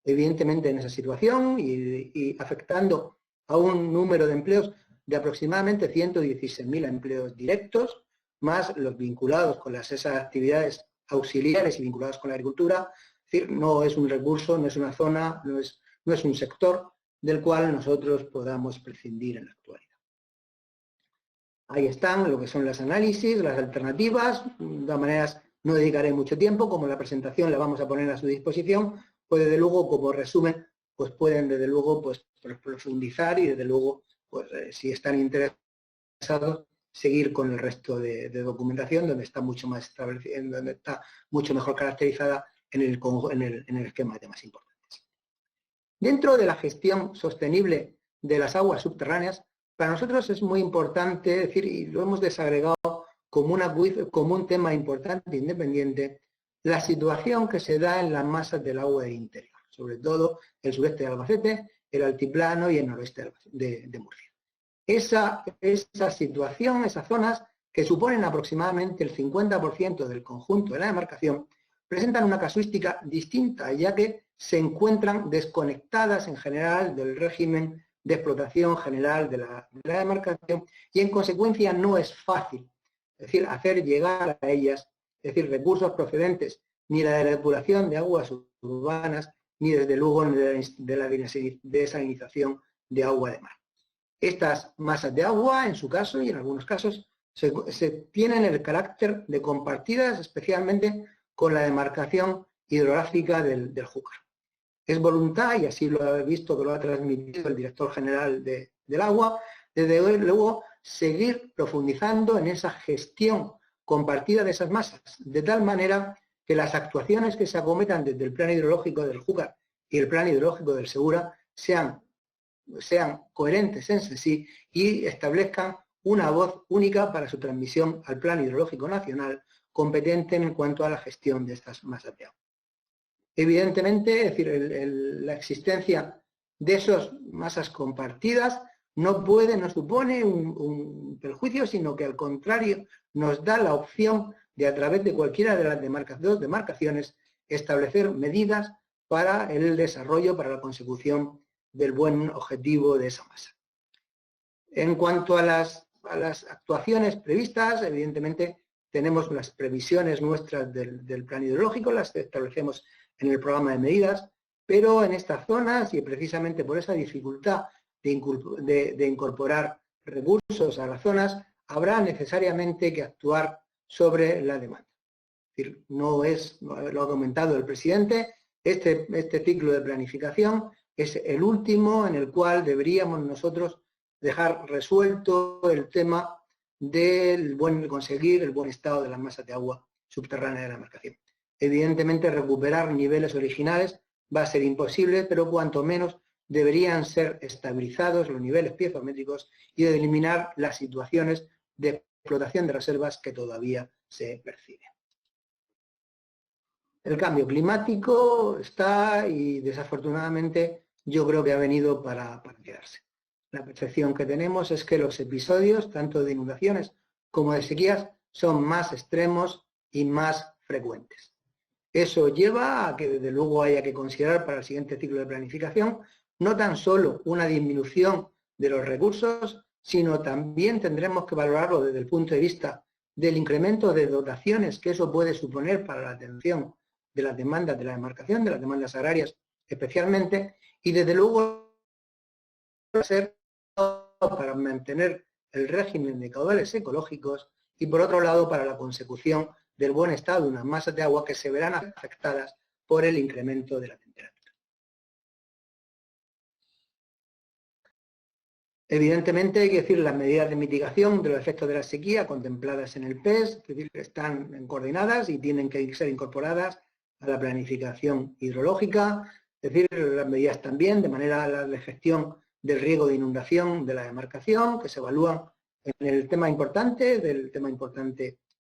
Evidentemente en esa situación y afectando a un número de empleos de aproximadamente 116.000 empleos directos, más los vinculados con esas actividades auxiliares y vinculados con la agricultura. Es decir, no es un recurso, no es una zona, no es un sector del cual nosotros podamos prescindir en la actualidad. Ahí están lo que son los análisis, las alternativas. De todas maneras, no dedicaré mucho tiempo, como la presentación la vamos a poner a su disposición, pues desde luego como resumen, pues pueden desde luego pues profundizar y desde luego pues si están interesados seguir con el resto de documentación donde está mucho más establecida, donde está mucho mejor caracterizada en el esquema de temas importantes. Dentro de la gestión sostenible de las aguas subterráneas, para nosotros es muy importante decir, y lo hemos desagregado como un tema importante e independiente, la situación que se da en las masas del agua del interior, sobre todo el sureste de Albacete, el altiplano y el noroeste de Murcia. Esa situación, esas zonas que suponen aproximadamente el 50% del conjunto de la demarcación, presentan una casuística distinta, ya que se encuentran desconectadas en general del régimen de explotación general de la demarcación y en consecuencia no es fácil, es decir, hacer llegar a ellas, es decir, recursos procedentes ni de la depuración de aguas urbanas, ni desde luego de la desalinización de agua de mar. Estas masas de agua, en su caso y en algunos casos, se tienen el carácter de compartidas, especialmente con la demarcación hidrográfica del Júcar. Es voluntad, y así lo ha visto, que lo ha transmitido el director general del agua, desde luego seguir profundizando en esa gestión compartida de esas masas, de tal manera que las actuaciones que se acometan desde el plan hidrológico del Júcar y el plan hidrológico del Segura sean coherentes en sí y establezcan una voz única para su transmisión al plan hidrológico nacional competente en cuanto a la gestión de estas masas de agua. Evidentemente, es decir, la existencia de esas masas compartidas no supone un perjuicio, sino que al contrario nos da la opción de, a través de cualquiera de las dos demarcaciones, establecer medidas para el desarrollo, para la consecución del buen objetivo de esa masa. En cuanto a las actuaciones previstas, evidentemente tenemos las previsiones nuestras del plan hidrológico, las que establecemos en el programa de medidas, pero en estas zonas, y precisamente por esa dificultad de incorporar recursos a las zonas, habrá necesariamente que actuar sobre la demanda. Es decir, no es, lo ha comentado el presidente, este ciclo de planificación es el último en el cual deberíamos nosotros dejar resuelto el tema del conseguir el buen estado de las masas de agua subterránea de la demarcación. Evidentemente, recuperar niveles originales va a ser imposible, pero cuanto menos deberían ser estabilizados los niveles piezométricos y de eliminar las situaciones de explotación de reservas que todavía se perciben. El cambio climático está y desafortunadamente yo creo que ha venido para quedarse. La percepción que tenemos es que los episodios, tanto de inundaciones como de sequías, son más extremos y más frecuentes. Eso lleva a que desde luego haya que considerar para el siguiente ciclo de planificación no tan solo una disminución de los recursos, sino también tendremos que valorarlo desde el punto de vista del incremento de dotaciones que eso puede suponer para la atención de las demandas de la demarcación, de las demandas agrarias especialmente, y desde luego va a ser para mantener el régimen de caudales ecológicos y por otro lado para la consecución del buen estado de unas masas de agua que se verán afectadas por el incremento de la temperatura. Evidentemente hay que decir las medidas de mitigación de los efectos de la sequía contempladas en el PES, es decir, están coordinadas y tienen que ser incorporadas a la planificación hidrológica, es decir, las medidas también de manera de gestión del riesgo de inundación de la demarcación, que se evalúan en el tema importante,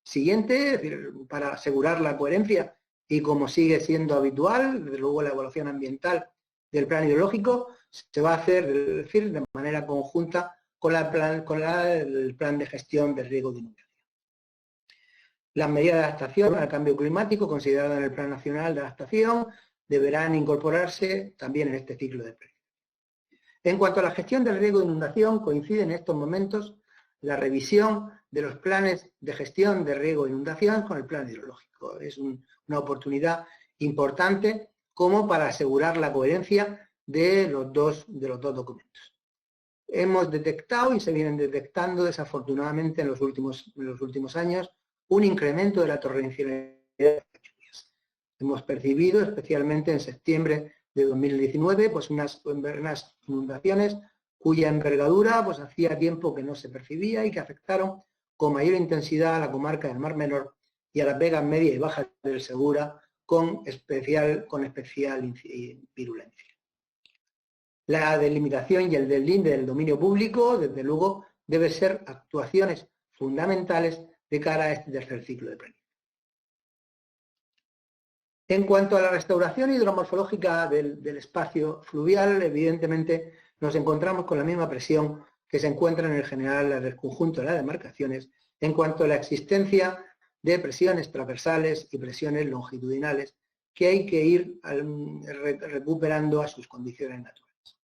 siguiente, es decir, para asegurar la coherencia y como sigue siendo habitual, desde luego la evaluación ambiental del plan hidrológico se va a hacer, es decir, de manera conjunta con el plan de gestión del riesgo de inundación. Las medidas de adaptación al cambio climático consideradas en el Plan Nacional de Adaptación deberán incorporarse también en este ciclo de planificación. En cuanto a la gestión del riesgo de inundación, coincide en estos momentos la revisión de los planes de gestión de riesgo de inundación con el plan hidrológico. Es una oportunidad importante como para asegurar la coherencia de los dos documentos. Hemos detectado y se vienen detectando desafortunadamente en los últimos años un incremento de la torrencialidad de las lluvias. Hemos percibido, especialmente en septiembre de 2019, pues unas inundaciones cuya envergadura pues hacía tiempo que no se percibía y que afectaron con mayor intensidad a la comarca del Mar Menor y a las vegas media y bajas del Segura con especial virulencia. La delimitación y el deslinde del dominio público, desde luego, debe ser actuaciones fundamentales de cara a este tercer ciclo de planificación. En cuanto a la restauración hidromorfológica del espacio fluvial, evidentemente nos encontramos con la misma presión que se encuentra en el general del conjunto de las demarcaciones en cuanto a la existencia de presiones transversales y presiones longitudinales que hay que ir recuperando a sus condiciones naturales.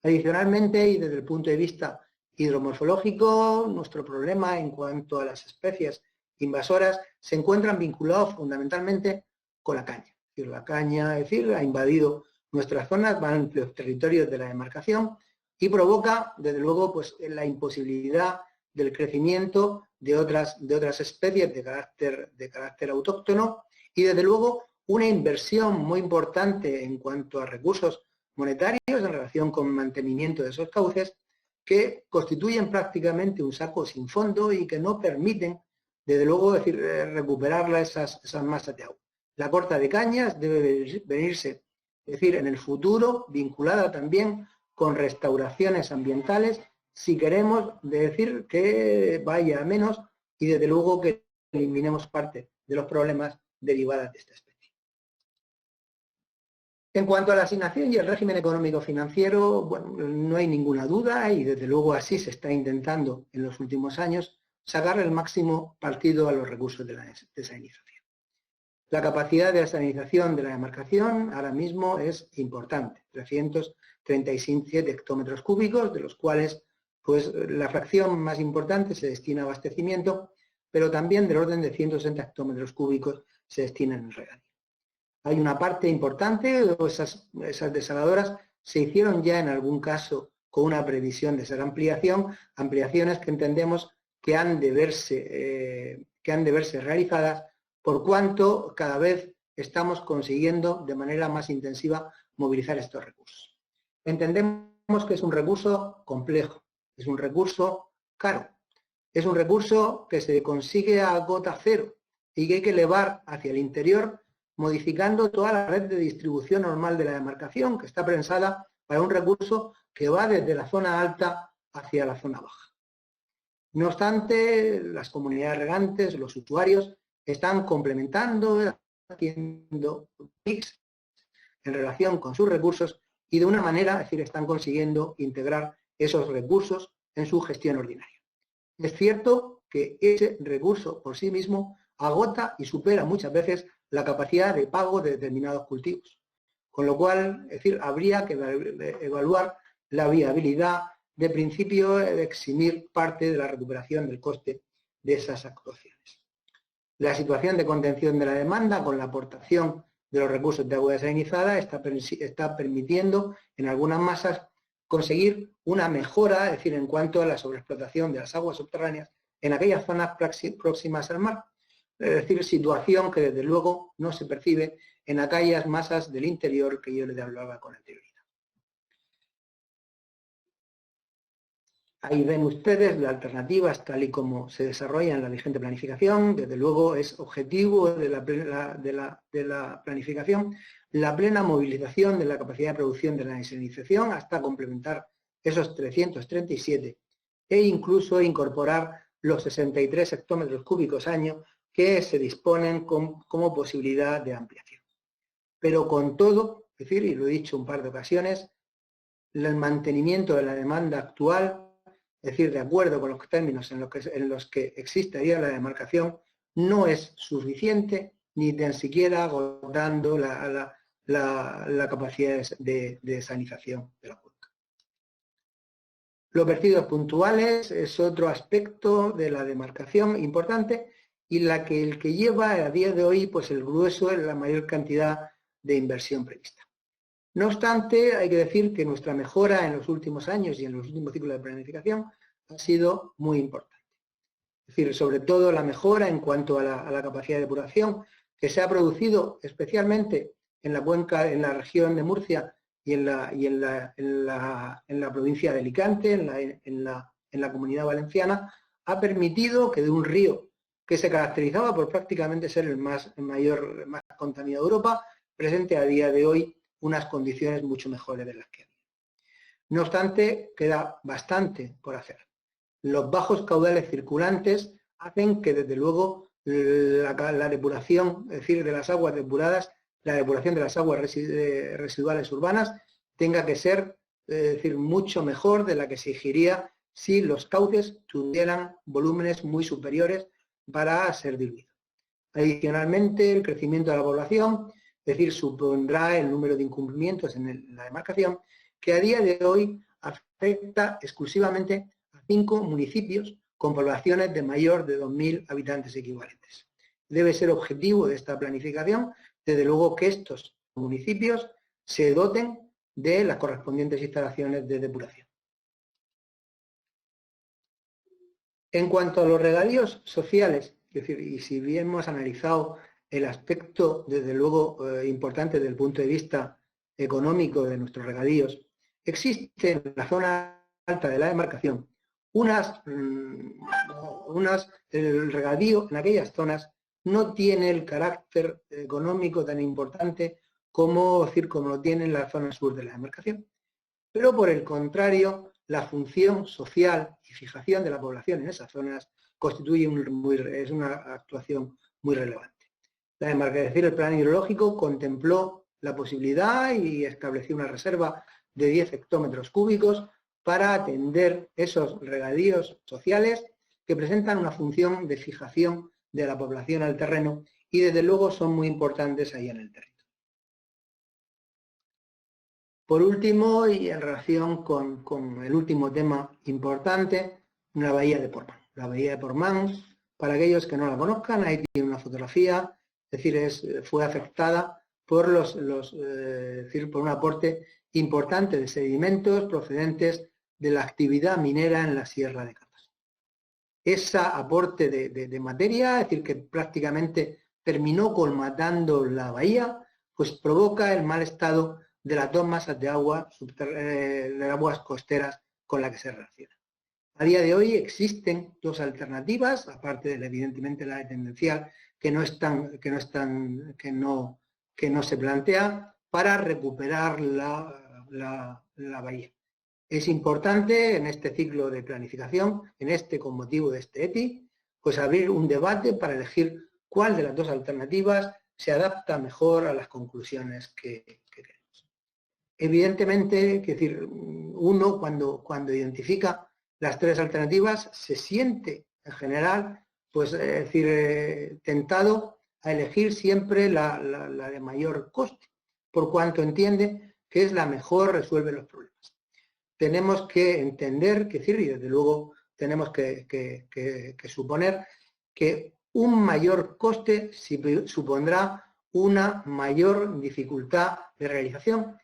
Adicionalmente, y desde el punto de vista hidromorfológico, nuestro problema en cuanto a las especies invasoras se encuentran vinculados fundamentalmente con la caña. Es decir, la caña ha invadido nuestras zonas, va en los territorios de la demarcación y provoca, desde luego, pues, la imposibilidad del crecimiento de otras especies de carácter autóctono y, desde luego, una inversión muy importante en cuanto a recursos monetarios en relación con el mantenimiento de esos cauces que constituyen prácticamente un saco sin fondo y que no permiten, desde luego, recuperar esas masas de agua. La corta de cañas debe venirse, es decir, en el futuro, vinculada también con restauraciones ambientales, si queremos decir que vaya a menos y desde luego que eliminemos parte de los problemas derivados de esta especie. En cuanto a la asignación y el régimen económico financiero, bueno, no hay ninguna duda y desde luego así se está intentando en los últimos años sacar el máximo partido a los recursos de la desalinización. La capacidad de desalinización de la demarcación ahora mismo es importante, 337 hectómetros cúbicos, de los cuales pues la fracción más importante se destina a abastecimiento, pero también del orden de 160 hectómetros cúbicos se destinan en regadío. Hay una parte importante, esas desaladoras se hicieron ya en algún caso con una previsión de ser ampliaciones que entendemos que han de verse realizadas por cuanto cada vez estamos consiguiendo de manera más intensiva movilizar estos recursos. Entendemos que es un recurso complejo, es un recurso caro, es un recurso que se consigue a gota cero y que hay que elevar hacia el interior modificando toda la red de distribución normal de la demarcación, que está pensada para un recurso que va desde la zona alta hacia la zona baja. No obstante, las comunidades regantes, los usuarios, están complementando, haciendo mix en relación con sus recursos y de una manera, es decir, están consiguiendo integrar esos recursos en su gestión ordinaria. Es cierto que ese recurso por sí mismo agota y supera muchas veces la capacidad de pago de determinados cultivos, con lo cual, es decir, habría que evaluar la viabilidad de principio de eximir parte de la recuperación del coste de esas actuaciones. La situación de contención de la demanda con la aportación de los recursos de agua desalinizada está permitiendo en algunas masas conseguir una mejora, es decir, en cuanto a la sobreexplotación de las aguas subterráneas en aquellas zonas próximas al mar. Es decir, situación que desde luego no se percibe en aquellas masas del interior que yo les hablaba con anterioridad. Ahí ven ustedes las alternativas tal y como se desarrolla en la vigente planificación. Desde luego es objetivo de la planificación la plena movilización de la capacidad de producción de la desalinización hasta complementar esos 337 e incluso incorporar los 63 hectómetros cúbicos año que se disponen como posibilidad de ampliación. Pero con todo, es decir, y lo he dicho un par de ocasiones, el mantenimiento de la demanda actual, es decir, de acuerdo con los términos en los que existiría la demarcación, no es suficiente ni tan siquiera agotando la capacidad de desalización de la cuenca. Los vertidos puntuales es otro aspecto de la demarcación importante y el que lleva a día de hoy pues el grueso es la mayor cantidad de inversión prevista. No obstante, hay que decir que nuestra mejora en los últimos años y en los últimos ciclos de planificación ha sido muy importante. Es decir, sobre todo la mejora en cuanto a la capacidad de depuración que se ha producido especialmente en la cuenca, en la región de Murcia y en la provincia de Alicante, en la Comunidad Valenciana, ha permitido que de un río que se caracterizaba por prácticamente ser el más contaminado de Europa, presente a día de hoy unas condiciones mucho mejores de las que había. No obstante, queda bastante por hacer. Los bajos caudales circulantes hacen que, desde luego, la depuración, es decir, de las aguas depuradas, la depuración de las aguas residuales urbanas, tenga que ser, es decir, mucho mejor de la que se exigiría si los cauces tuvieran volúmenes muy superiores para ser diluidos. Adicionalmente, el crecimiento de la población, es decir, supondrá el número de incumplimientos en la demarcación, que a día de hoy afecta exclusivamente a 5 municipios con poblaciones de mayor de 2.000 habitantes equivalentes. Debe ser objetivo de esta planificación, desde luego, que estos municipios se doten de las correspondientes instalaciones de depuración. En cuanto a los regadíos sociales, es decir, y si bien hemos analizado el aspecto, desde luego, importante desde el punto de vista económico de nuestros regadíos, existe en la zona alta de la demarcación el regadío en aquellas zonas no tiene el carácter económico tan importante como lo tiene en la zona sur de la demarcación. Pero por el contrario, la función social y fijación de la población en esas zonas constituye es una actuación muy relevante. La demarcación, es decir, el plan hidrológico contempló la posibilidad y estableció una reserva de 10 hectómetros cúbicos para atender esos regadíos sociales que presentan una función de fijación de la población al terreno y desde luego son muy importantes ahí en el territorio. Por último, y en relación con el último tema importante, la bahía de Portmán. La bahía de Portmán, para aquellos que no la conozcan, ahí tiene una fotografía, es decir, fue afectada por por un aporte importante de sedimentos procedentes de la actividad minera en la Sierra de Catas. Ese aporte de materia, es decir, que prácticamente terminó colmatando la bahía, pues provoca el mal estado de las dos masas de agua, de aguas costeras con las que se relaciona. A día de hoy existen dos alternativas, aparte de evidentemente la tendencial que no se plantea, para recuperar la bahía. Es importante en este ciclo de planificación, con motivo de este ETI, pues abrir un debate para elegir cuál de las dos alternativas se adapta mejor a las conclusiones que queremos. Evidentemente, es decir, uno cuando identifica las tres alternativas se siente en general, pues es decir, tentado a elegir siempre la de mayor coste, por cuanto entiende que es la mejor, resuelve los problemas. Tenemos que entender, y desde luego tenemos que suponer que un mayor coste supondrá una mayor dificultad de realización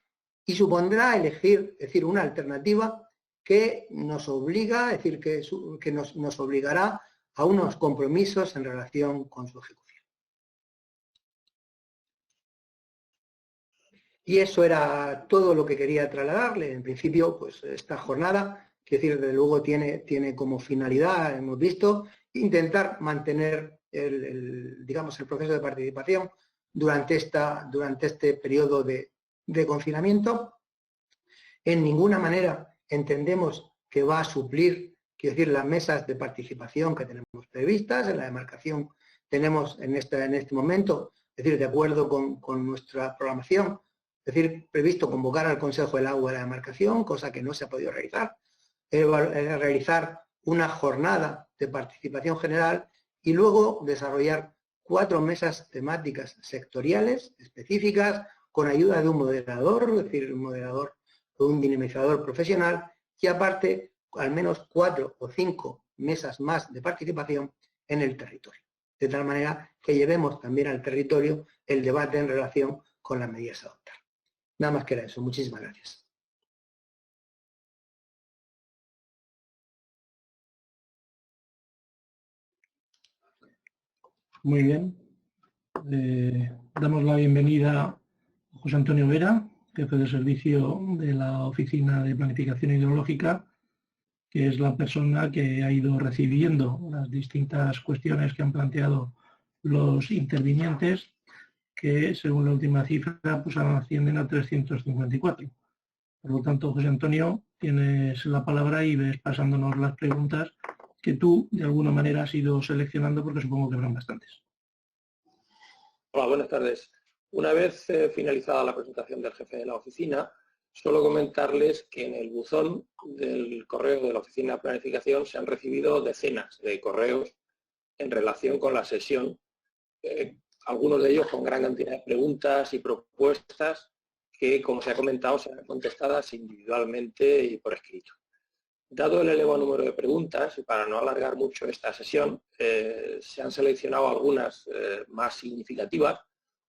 y supondrá elegir, es decir, una alternativa que nos obliga, es decir, que nos obligará a unos compromisos en relación con su ejecución. Y eso era todo lo que quería trasladarle. En principio, pues esta jornada, desde luego tiene como finalidad, hemos visto, intentar mantener el proceso de participación durante este periodo de confinamiento. En ninguna manera entendemos que va a suplir, las mesas de participación que tenemos previstas. En la demarcación tenemos en este momento, de acuerdo con nuestra programación, previsto convocar al Consejo del Agua de la demarcación, cosa que no se ha podido realizar, realizar una jornada de participación general y luego desarrollar 4 mesas temáticas sectoriales específicas con ayuda de un moderador, un moderador o un dinamizador profesional, y aparte al menos 4 o 5 mesas más de participación en el territorio. De tal manera que llevemos también al territorio el debate en relación con las medidas a adoptar. Nada más que era eso. Muchísimas gracias. Muy bien. Damos la bienvenida a José Antonio Vera, jefe de servicio de la Oficina de Planificación Hidrológica, que es la persona que ha ido recibiendo las distintas cuestiones que han planteado los intervinientes, que según la última cifra pues ascienden a 354. Por lo tanto, José Antonio, tienes la palabra y ves pasándonos las preguntas que tú de alguna manera has ido seleccionando, porque supongo que habrán bastantes. Hola, buenas tardes. Una vez finalizada la presentación del jefe de la oficina, solo comentarles que en el buzón del correo de la Oficina de Planificación se han recibido decenas de correos en relación con la sesión, algunos de ellos con gran cantidad de preguntas y propuestas que, como se ha comentado, serán contestadas individualmente y por escrito. Dado el elevado número de preguntas, y para no alargar mucho esta sesión, se han seleccionado algunas más significativas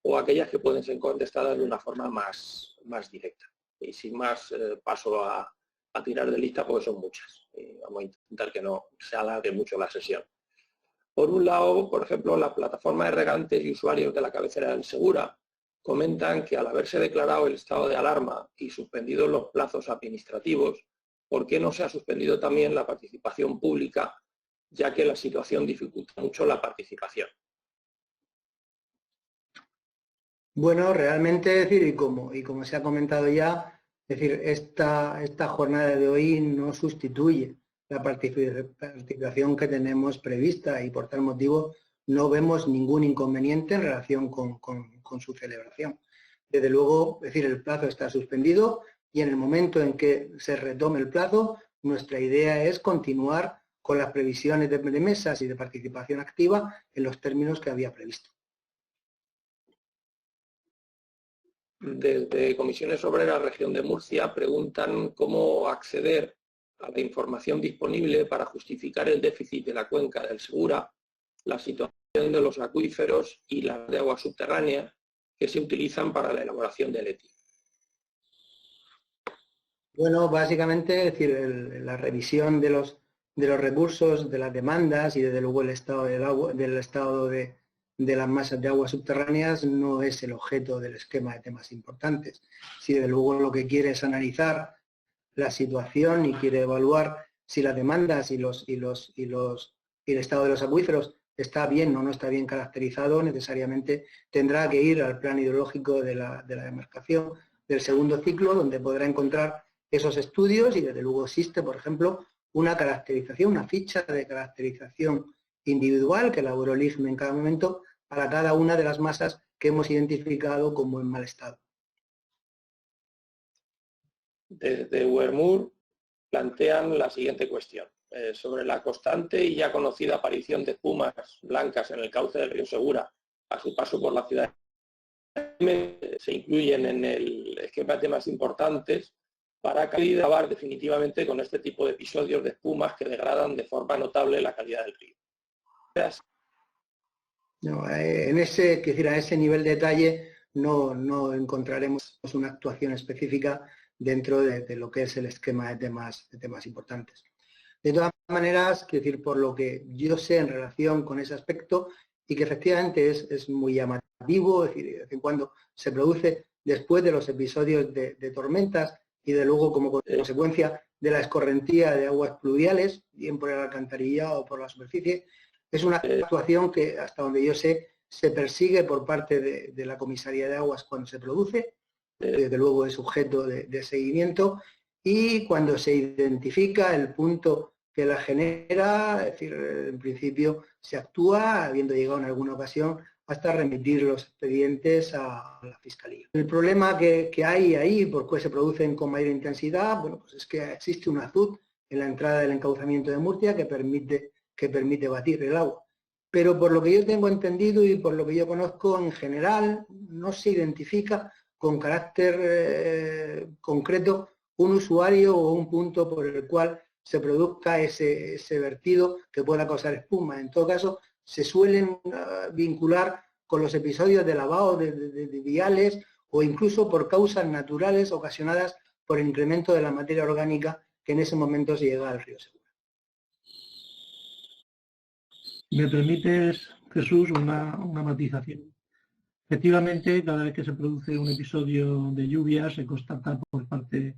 o aquellas que pueden ser contestadas de una forma más directa. Y sin más, paso a tirar de lista porque son muchas. Vamos a intentar que no se alargue mucho la sesión. Por un lado, por ejemplo, la plataforma de regantes y usuarios de la cabecera del Segura comentan que al haberse declarado el estado de alarma y suspendidos los plazos administrativos, ¿por qué no se ha suspendido también la participación pública, ya que la situación dificulta mucho la participación? Bueno, realmente, y como se ha comentado ya, esta jornada de hoy no sustituye la participación que tenemos prevista y por tal motivo no vemos ningún inconveniente en relación con su celebración. Desde luego, el plazo está suspendido y en el momento en que se retome el plazo, nuestra idea es continuar con las previsiones de mesas y de participación activa en los términos que había previsto. Desde Comisiones Obreras Región de Murcia preguntan cómo acceder a la información disponible para justificar el déficit de la cuenca del Segura, la situación de los acuíferos y las de agua subterránea que se utilizan para la elaboración del ETI. Bueno, básicamente, es decir, la revisión de los recursos, de las demandas y desde luego el estado del agua, del estado de las masas de agua subterráneas no es el objeto del esquema de temas importantes. Si desde luego lo que quiere es analizar la situación y quiere evaluar si las demandas y el estado de los acuíferos está bien o no está bien caracterizado, necesariamente tendrá que ir al plan hidrológico de la demarcación del segundo ciclo, donde podrá encontrar esos estudios y desde luego existe, por ejemplo, una caracterización, una ficha de caracterización individual que elaboró el IGME en cada momento para cada una de las masas que hemos identificado como en mal estado. Desde Uermur plantean la siguiente cuestión. Sobre la constante y ya conocida aparición de espumas blancas en el cauce del río Segura a su paso por la ciudad, se incluyen en el esquema de temas importantes para acabar definitivamente con este tipo de episodios de espumas que degradan de forma notable la calidad del río. Gracias. No, a ese nivel de detalle no encontraremos una actuación específica dentro de lo que es el esquema de temas importantes. De todas maneras, quiero decir, por lo que yo sé en relación con ese aspecto, y que efectivamente es muy llamativo, es decir, de vez en cuando se produce después de los episodios de tormentas y de luego como consecuencia de la escorrentía de aguas pluviales, bien por el alcantarillado o por la superficie, es una actuación que hasta donde yo sé se persigue por parte de la Comisaría de Aguas cuando se produce, desde luego es objeto de seguimiento, y cuando se identifica el punto que la genera, es decir, en principio se actúa, habiendo llegado en alguna ocasión hasta remitir los expedientes a la Fiscalía. El problema que hay ahí, por qué se producen con mayor intensidad, bueno, pues es que existe un azud en la entrada del encauzamiento de Murcia que permite batir el agua. Pero por lo que yo tengo entendido y por lo que yo conozco, en general no se identifica con carácter concreto un usuario o un punto por el cual se produzca ese vertido que pueda causar espuma. En todo caso, se suelen vincular con los episodios de lavado de viales o incluso por causas naturales ocasionadas por el incremento de la materia orgánica que en ese momento se llega al río Segura. ¿Me permites, Jesús, una matización? Efectivamente, cada vez que se produce un episodio de lluvia se constata por parte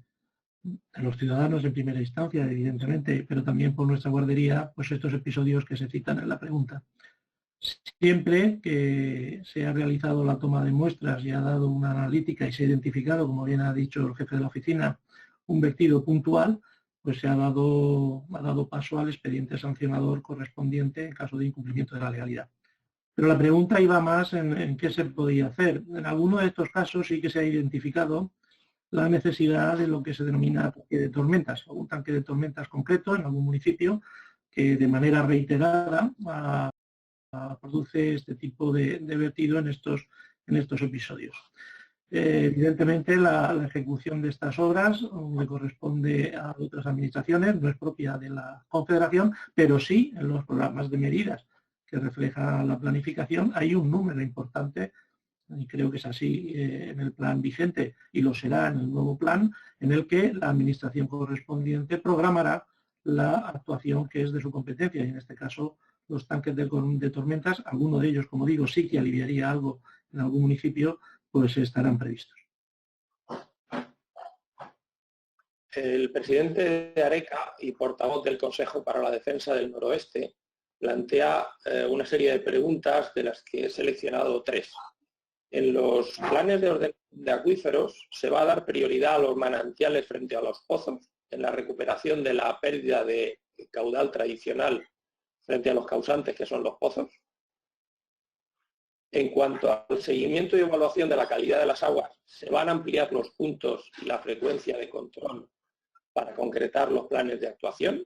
de los ciudadanos en primera instancia, evidentemente, pero también por nuestra guardería, pues estos episodios que se citan en la pregunta. Siempre que se ha realizado la toma de muestras y ha dado una analítica y se ha identificado, como bien ha dicho el jefe de la oficina, un vertido puntual, pues se ha dado paso al expediente sancionador correspondiente en caso de incumplimiento de la legalidad. Pero la pregunta iba más en qué se podía hacer. En alguno de estos casos sí que se ha identificado la necesidad de lo que se denomina tanque de tormentas, o un tanque de tormentas concreto en algún municipio que de manera reiterada produce este tipo de vertido en estos episodios. Evidentemente la ejecución de estas obras le corresponde a otras administraciones, no es propia de la Confederación, pero sí en los programas de medidas que refleja la planificación hay un número importante, y creo que es así en el plan vigente y lo será en el nuevo plan, en el que la administración correspondiente programará la actuación que es de su competencia, y en este caso los tanques de tormentas, alguno de ellos, como digo, sí que aliviaría algo en algún municipio, pues estarán previstos. El presidente de ARECA y portavoz del Consejo para la Defensa del Noroeste plantea una serie de preguntas de las que he seleccionado 3. En los planes de orden de acuíferos se va a dar prioridad a los manantiales frente a los pozos, en la recuperación de la pérdida de caudal tradicional frente a los causantes que son los pozos. En cuanto al seguimiento y evaluación de la calidad de las aguas, se van a ampliar los puntos y la frecuencia de control para concretar los planes de actuación.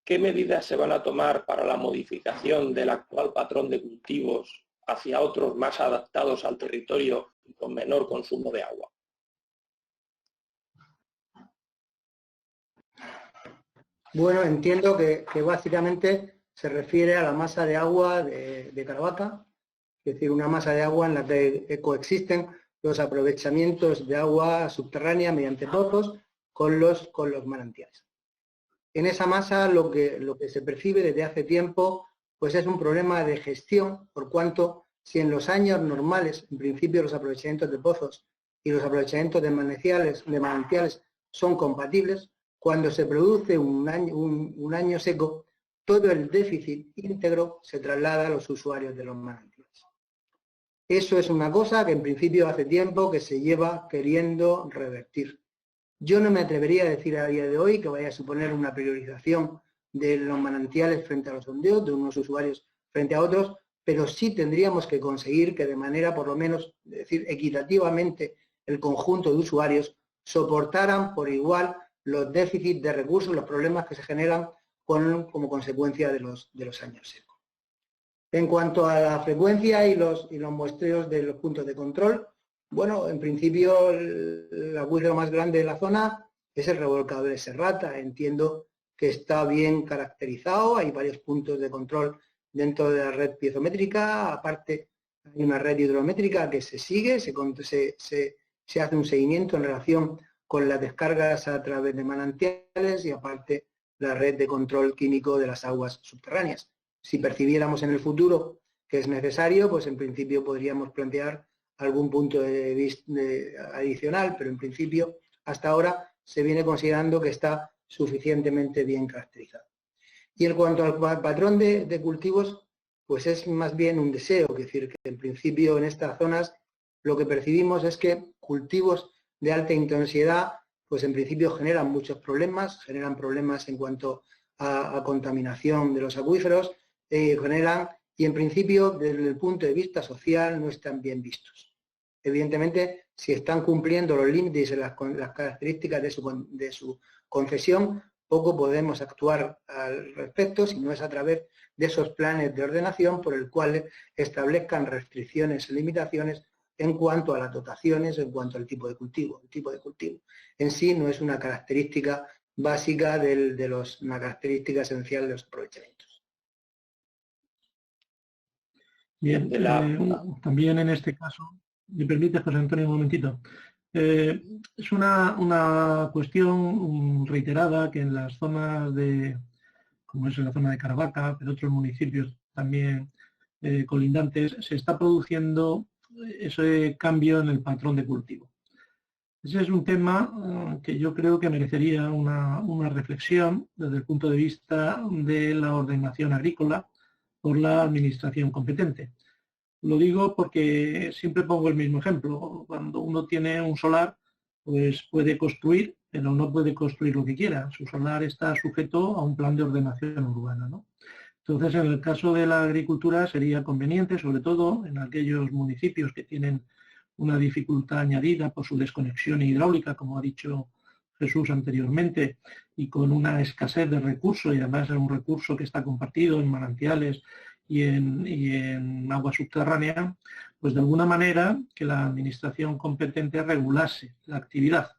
¿Qué medidas se van a tomar para la modificación del actual patrón de cultivos hacia otros más adaptados al territorio y con menor consumo de agua. Bueno, entiendo que básicamente se refiere a la masa de agua de Caravaca, es decir, una masa de agua en la que coexisten los aprovechamientos de agua subterránea mediante pozos con los manantiales. En esa masa lo que se percibe desde hace tiempo pues es un problema de gestión, por cuanto si en los años normales, en principio los aprovechamientos de pozos y los aprovechamientos de manantiales son compatibles, cuando se produce un año seco, todo el déficit íntegro se traslada a los usuarios de los manantiales. Eso es una cosa que en principio hace tiempo que se lleva queriendo revertir. Yo no me atrevería a decir a día de hoy que vaya a suponer una priorización de los manantiales frente a los sondeos, de unos usuarios frente a otros, pero sí tendríamos que conseguir que de manera por lo menos, es decir, equitativamente el conjunto de usuarios soportaran por igual los déficits de recursos, los problemas que se generan como consecuencia de los años secos. En cuanto a la frecuencia y los muestreos de los puntos de control, bueno, en principio el acuífero más grande de la zona es el revolcador de Serrata. Entiendo que está bien caracterizado, hay varios puntos de control dentro de la red piezométrica, aparte hay una red hidrométrica que se sigue, se hace un seguimiento en relación con las descargas a través de manantiales y aparte la red de control químico de las aguas subterráneas. Si percibiéramos en el futuro que es necesario, pues en principio podríamos plantear algún punto de vista adicional, pero en principio hasta ahora se viene considerando que está suficientemente bien caracterizado. Y en cuanto al patrón de cultivos, pues es más bien un deseo, es decir, que en principio en estas zonas lo que percibimos es que cultivos de alta intensidad, pues en principio generan muchos problemas, generan problemas en cuanto a contaminación de los acuíferos, y en principio desde el punto de vista social no están bien vistos. Evidentemente, si están cumpliendo los límites y las características de su concesión, poco podemos actuar al respecto si no es a través de esos planes de ordenación por el cual establezcan restricciones y limitaciones en cuanto a las dotaciones, en cuanto al tipo de cultivo. El tipo de cultivo en sí no es una característica básica una característica esencial de los aprovechamientos. Bien, también en este caso, ¿me permites, José Antonio, un momentito? Es una cuestión reiterada que en las zonas como es en la zona de Caravaca, pero otros municipios también colindantes, se está produciendo ese cambio en el patrón de cultivo. Ese es un tema que yo creo que merecería una reflexión desde el punto de vista de la ordenación agrícola por la administración competente. Lo digo porque siempre pongo el mismo ejemplo. Cuando uno tiene un solar, pues puede construir, pero no puede construir lo que quiera. Su solar está sujeto a un plan de ordenación urbana, ¿no? Entonces, en el caso de la agricultura sería conveniente, sobre todo en aquellos municipios que tienen una dificultad añadida por su desconexión hidráulica, como ha dicho Jesús anteriormente, y con una escasez de recursos, y además es un recurso que está compartido en manantiales y en agua subterránea, pues de alguna manera que la administración competente regulase la actividad,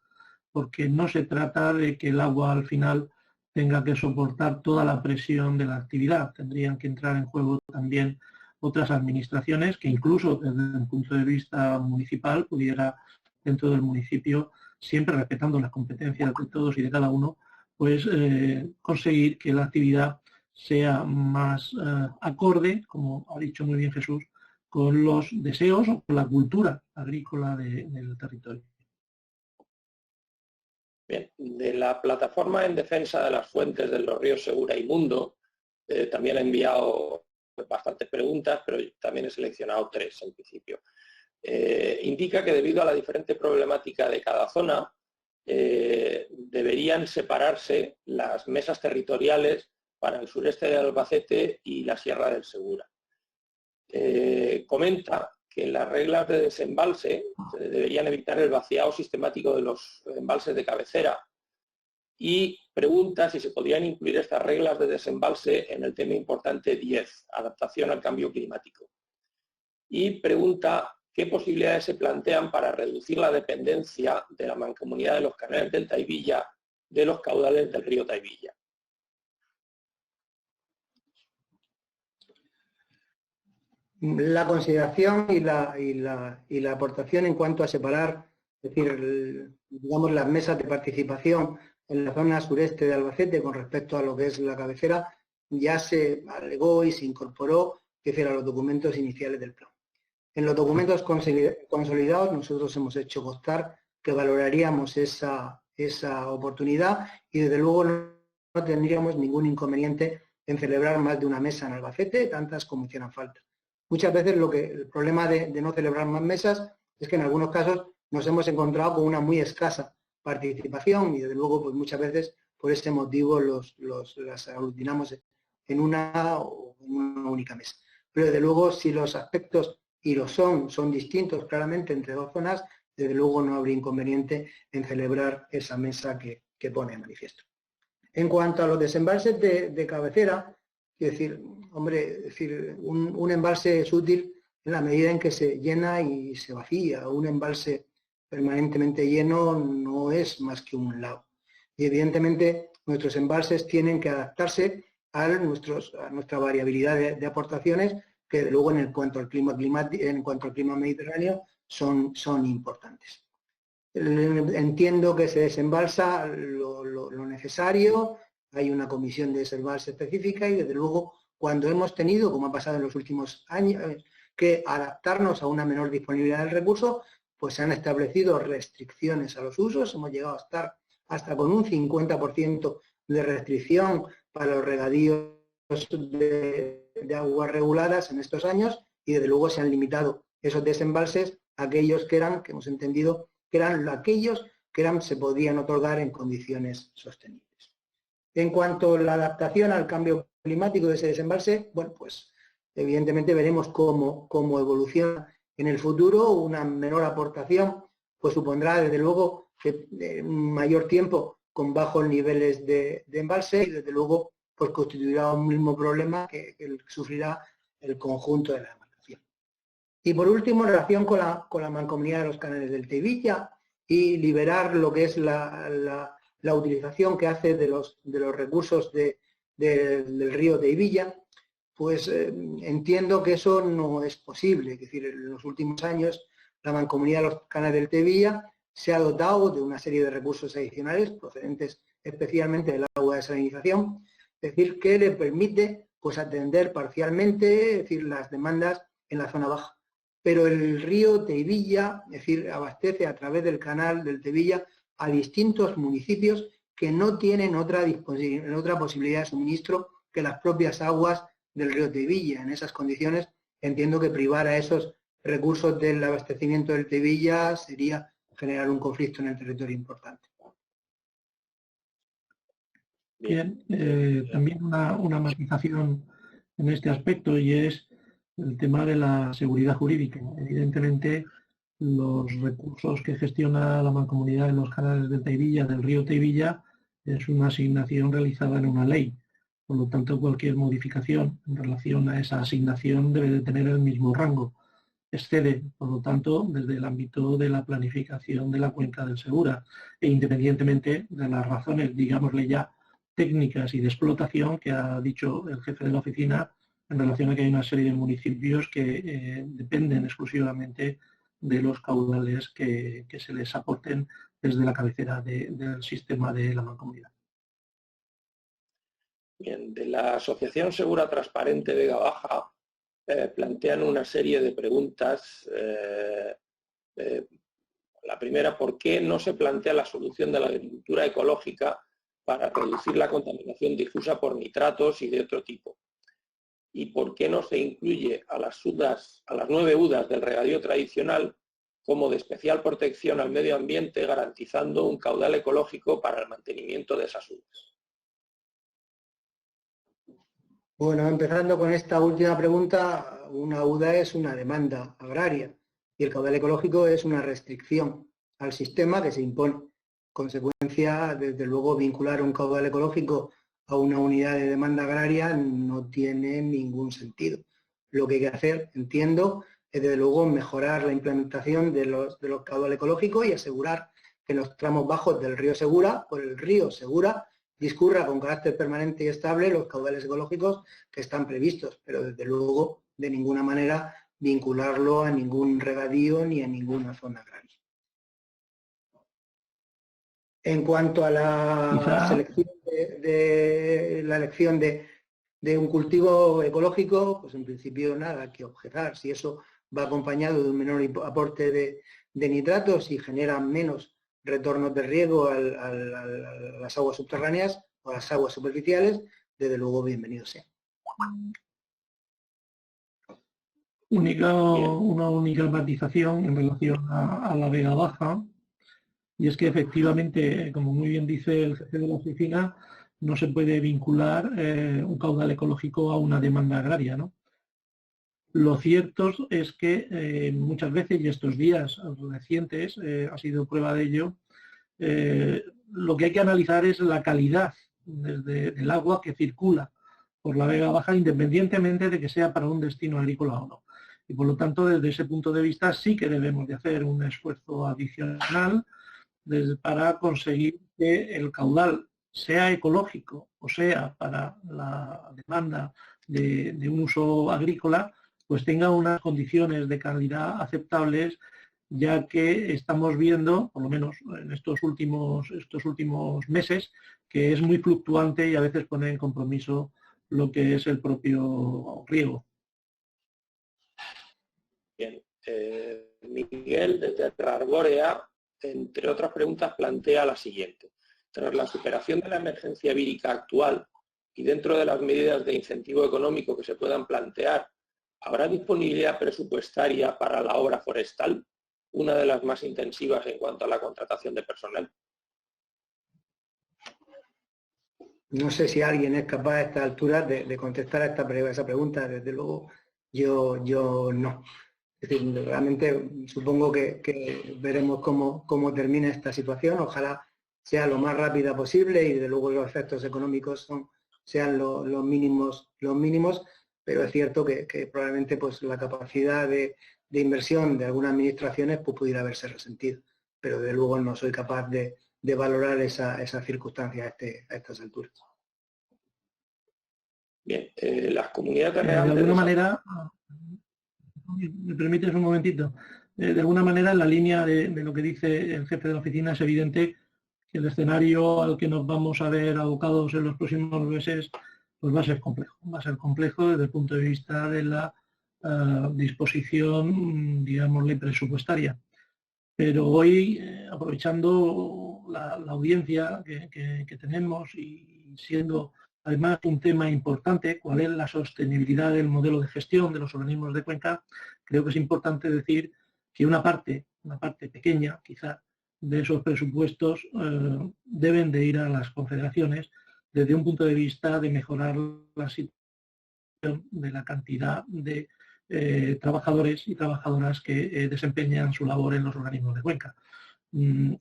porque no se trata de que el agua al final tenga que soportar toda la presión de la actividad. Tendrían que entrar en juego también otras administraciones que incluso desde el punto de vista municipal pudiera dentro del municipio, siempre respetando las competencias de todos y de cada uno, pues conseguir que la actividad sea más acorde, como ha dicho muy bien Jesús, con los deseos o con la cultura agrícola del territorio. Bien, de la plataforma en defensa de las fuentes de los ríos Segura y Mundo, también he enviado bastantes preguntas, pero también he seleccionado 3 en principio. Indica que debido a la diferente problemática de cada zona, deberían separarse las mesas territoriales para el sureste de Albacete y la Sierra del Segura. Comenta que las reglas de desembalse deberían evitar el vaciado sistemático de los embalses de cabecera y pregunta si se podrían incluir estas reglas de desembalse en el tema importante 10, adaptación al cambio climático. y pregunta qué posibilidades se plantean para reducir la dependencia de la mancomunidad de los canales del Taivilla de los caudales del río Taivilla. La consideración y la aportación en cuanto a separar, es decir, digamos, las mesas de participación en la zona sureste de Albacete con respecto a lo que es la cabecera, ya se alegó y se incorporó, es decir, a los documentos iniciales del plan. En los documentos consolidados nosotros hemos hecho constar que valoraríamos esa oportunidad y desde luego no tendríamos ningún inconveniente en celebrar más de una mesa en Albacete, tantas como hicieran falta. Muchas veces el problema de no celebrar más mesas es que en algunos casos nos hemos encontrado con una muy escasa participación y desde luego pues muchas veces por ese motivo las aglutinamos en una única mesa. Pero desde luego si los aspectos, y lo son distintos claramente entre dos zonas, desde luego no habría inconveniente en celebrar esa mesa que pone en manifiesto. En cuanto a los desembalses de cabecera, es decir, un embalse es útil en la medida en que se llena y se vacía. Un embalse permanentemente lleno no es más que un lago. Y evidentemente nuestros embalses tienen que adaptarse a nuestra variabilidad de aportaciones, que luego en cuanto al clima mediterráneo son importantes. Entiendo que se desembalsa lo necesario, hay una comisión de desembalse específica y desde luego cuando hemos tenido, como ha pasado en los últimos años, que adaptarnos a una menor disponibilidad del recurso, pues se han establecido restricciones a los usos, hemos llegado a estar hasta con un 50% de restricción para los regadíos de aguas reguladas en estos años y desde luego se han limitado esos desembalses a aquellos que hemos entendido que eran aquellos que se podían otorgar en condiciones sostenibles. En cuanto a la adaptación al cambio climático de ese desembalse, bueno, pues evidentemente veremos cómo evoluciona en el futuro. Una menor aportación pues supondrá desde luego un mayor tiempo con bajos niveles de embalse y desde luego pues constituirá un mismo problema que sufrirá el conjunto de la demarcación. Y por último, en relación con la mancomunidad de los canales del Taivilla y liberar lo que es la utilización que hace de los recursos del río Taivilla, pues entiendo que eso no es posible. Es decir, en los últimos años la mancomunidad de los canales del Taivilla se ha dotado de una serie de recursos adicionales procedentes especialmente del agua de salinización, es decir, que le permite pues atender parcialmente, es decir, las demandas en la zona baja. Pero el río Taivilla, es decir, abastece a través del canal del Taivilla a distintos municipios que no tienen otra posibilidad de suministro que las propias aguas del río Taivilla. En esas condiciones entiendo que privar a esos recursos del abastecimiento del Taivilla sería generar un conflicto en el territorio importante. Bien, también una matización en este aspecto y es el tema de la seguridad jurídica. Evidentemente, los recursos que gestiona la Mancomunidad de los canales del Taivilla, del río Taivilla, es una asignación realizada en una ley. Por lo tanto, cualquier modificación en relación a esa asignación debe de tener el mismo rango. Excede, por lo tanto, desde el ámbito de la planificación de la cuenca del Segura e independientemente de las razones, digámosle ya, técnicas y de explotación que ha dicho el jefe de la oficina en relación a que hay una serie de municipios que dependen exclusivamente de los caudales que se les aporten desde la cabecera del sistema de la mancomunidad. Bien, de la Asociación Segura Transparente Vega Baja plantean una serie de preguntas. La primera, ¿por qué no se plantea la solución de la agricultura ecológica para reducir la contaminación difusa por nitratos y de otro tipo? ¿Y por qué no se incluye a las 9 UDAs del regadío tradicional como de especial protección al medio ambiente, garantizando un caudal ecológico para el mantenimiento de esas UDAs? Bueno, empezando con esta última pregunta, una UDA es una demanda agraria y el caudal ecológico es una restricción al sistema que se impone. Consecuencia, desde luego, vincular un caudal ecológico a una unidad de demanda agraria no tiene ningún sentido. Lo que hay que hacer, entiendo, desde luego mejorar la implementación de los caudales ecológicos y asegurar que en los tramos bajos del río Segura, por el río Segura, discurra con carácter permanente y estable los caudales ecológicos que están previstos, pero desde luego de ninguna manera vincularlo a ningún regadío ni a ninguna zona agraria. En cuanto a la selección la elección de un cultivo ecológico, pues en principio nada que objetar. Si eso va acompañado de un menor aporte de nitratos y genera menos retornos de riego a las aguas subterráneas o a las aguas superficiales, desde luego bienvenido sea. Una única matización en relación a la Vega Baja, y es que efectivamente, como muy bien dice el jefe de la oficina, no se puede vincular un caudal ecológico a una demanda agraria, ¿no? Lo cierto es que muchas veces, y estos días recientes ha sido prueba de ello, lo que hay que analizar es la calidad del agua que circula por la Vega Baja, independientemente de que sea para un destino agrícola o no. Y por lo tanto, desde ese punto de vista, sí que debemos de hacer un esfuerzo adicional para conseguir que el caudal, sea ecológico o sea para la demanda de un uso agrícola, pues tenga unas condiciones de calidad aceptables, ya que estamos viendo, por lo menos en estos últimos meses, que es muy fluctuante y a veces pone en compromiso lo que es el propio riego. Bien. Miguel, de Terra Arbórea, entre otras preguntas, plantea la siguiente. Tras la superación de la emergencia vírica actual y dentro de las medidas de incentivo económico que se puedan plantear, ¿habrá disponibilidad presupuestaria para la obra forestal, una de las más intensivas en cuanto a la contratación de personal? No sé si alguien es capaz a esta altura de contestar a esa pregunta. Desde luego, yo no. Es decir, realmente supongo que veremos cómo termina esta situación. Ojalá sea lo más rápida posible y desde luego los efectos económicos sean los mínimos, pero es cierto que probablemente pues la capacidad de inversión de algunas administraciones pues pudiera haberse resentido, pero desde luego no soy capaz de valorar esas circunstancias a estas alturas. Bien, las comunidades de regantes... de alguna manera, ¿me permites un momentito? De alguna manera, en la línea de lo que dice el jefe de la oficina, es evidente que el escenario al que nos vamos a ver abocados en los próximos meses pues va a ser complejo. Va a ser complejo desde el punto de vista de la disposición, digámosle, presupuestaria. Pero hoy, aprovechando la audiencia que tenemos y siendo además un tema importante, cuál es la sostenibilidad del modelo de gestión de los organismos de cuenca, creo que es importante decir que una parte pequeña, quizá, de esos presupuestos deben de ir a las confederaciones desde un punto de vista de mejorar la situación de la cantidad de trabajadores y trabajadoras que desempeñan su labor en los organismos de cuenca.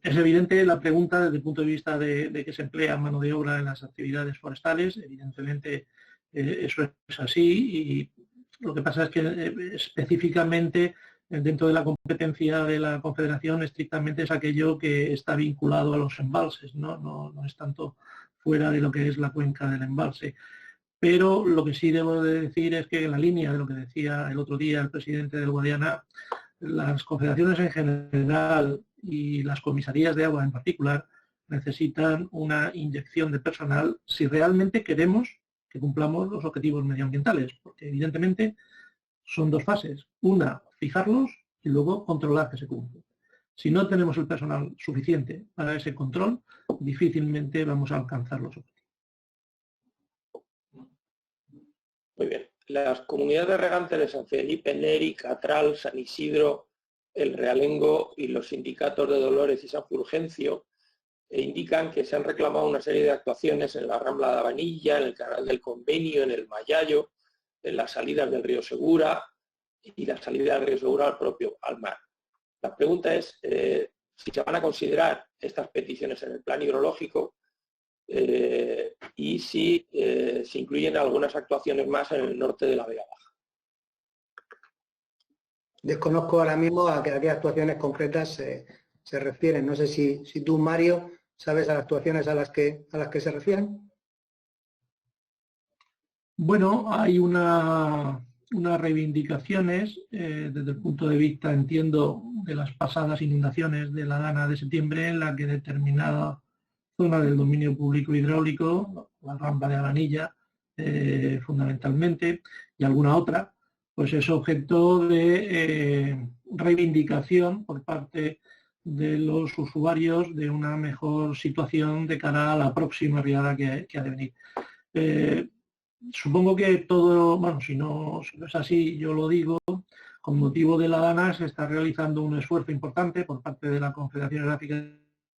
Es evidente la pregunta desde el punto de vista de que se emplea mano de obra en las actividades forestales. Evidentemente eso es así, y lo que pasa es que específicamente dentro de la competencia de la Confederación estrictamente es aquello que está vinculado a los embalses, no es tanto fuera de lo que es la cuenca del embalse. Pero lo que sí debo de decir es que en la línea de lo que decía el otro día el presidente del Guadiana, las confederaciones en general y las comisarías de agua en particular necesitan una inyección de personal si realmente queremos que cumplamos los objetivos medioambientales, porque evidentemente son dos fases. Una, fijarlos, y luego controlar que se cumplen. Si no tenemos el personal suficiente para ese control, difícilmente vamos a alcanzar los objetivos. Muy bien. Las comunidades regantes de San Felipe, Neri, Catral, San Isidro, el Realengo y los sindicatos de Dolores y San Fulgencio indican que se han reclamado una serie de actuaciones en la Rambla de Abanilla, en el Canal del Convenio, en el Mayayo, en las salidas del río Segura y la salida del río Segura al mar. La pregunta es si se van a considerar estas peticiones en el plan hidrológico y si se incluyen algunas actuaciones más en el norte de la Vega Baja. Desconozco ahora mismo a qué actuaciones concretas se refieren. No sé si tú, Mario, sabes a las actuaciones a las que se refieren. Bueno, hay unas reivindicaciones desde el punto de vista, entiendo, de las pasadas inundaciones de la Dana de septiembre, en la que determinada zona del dominio público hidráulico, la rampa de Avanilla, fundamentalmente, y alguna otra, pues es objeto de reivindicación por parte de los usuarios de una mejor situación de cara a la próxima riada que ha de venir. Supongo que todo, bueno, si no es así, yo lo digo, con motivo de la Dana se está realizando un esfuerzo importante por parte de la Confederación Hidrográfica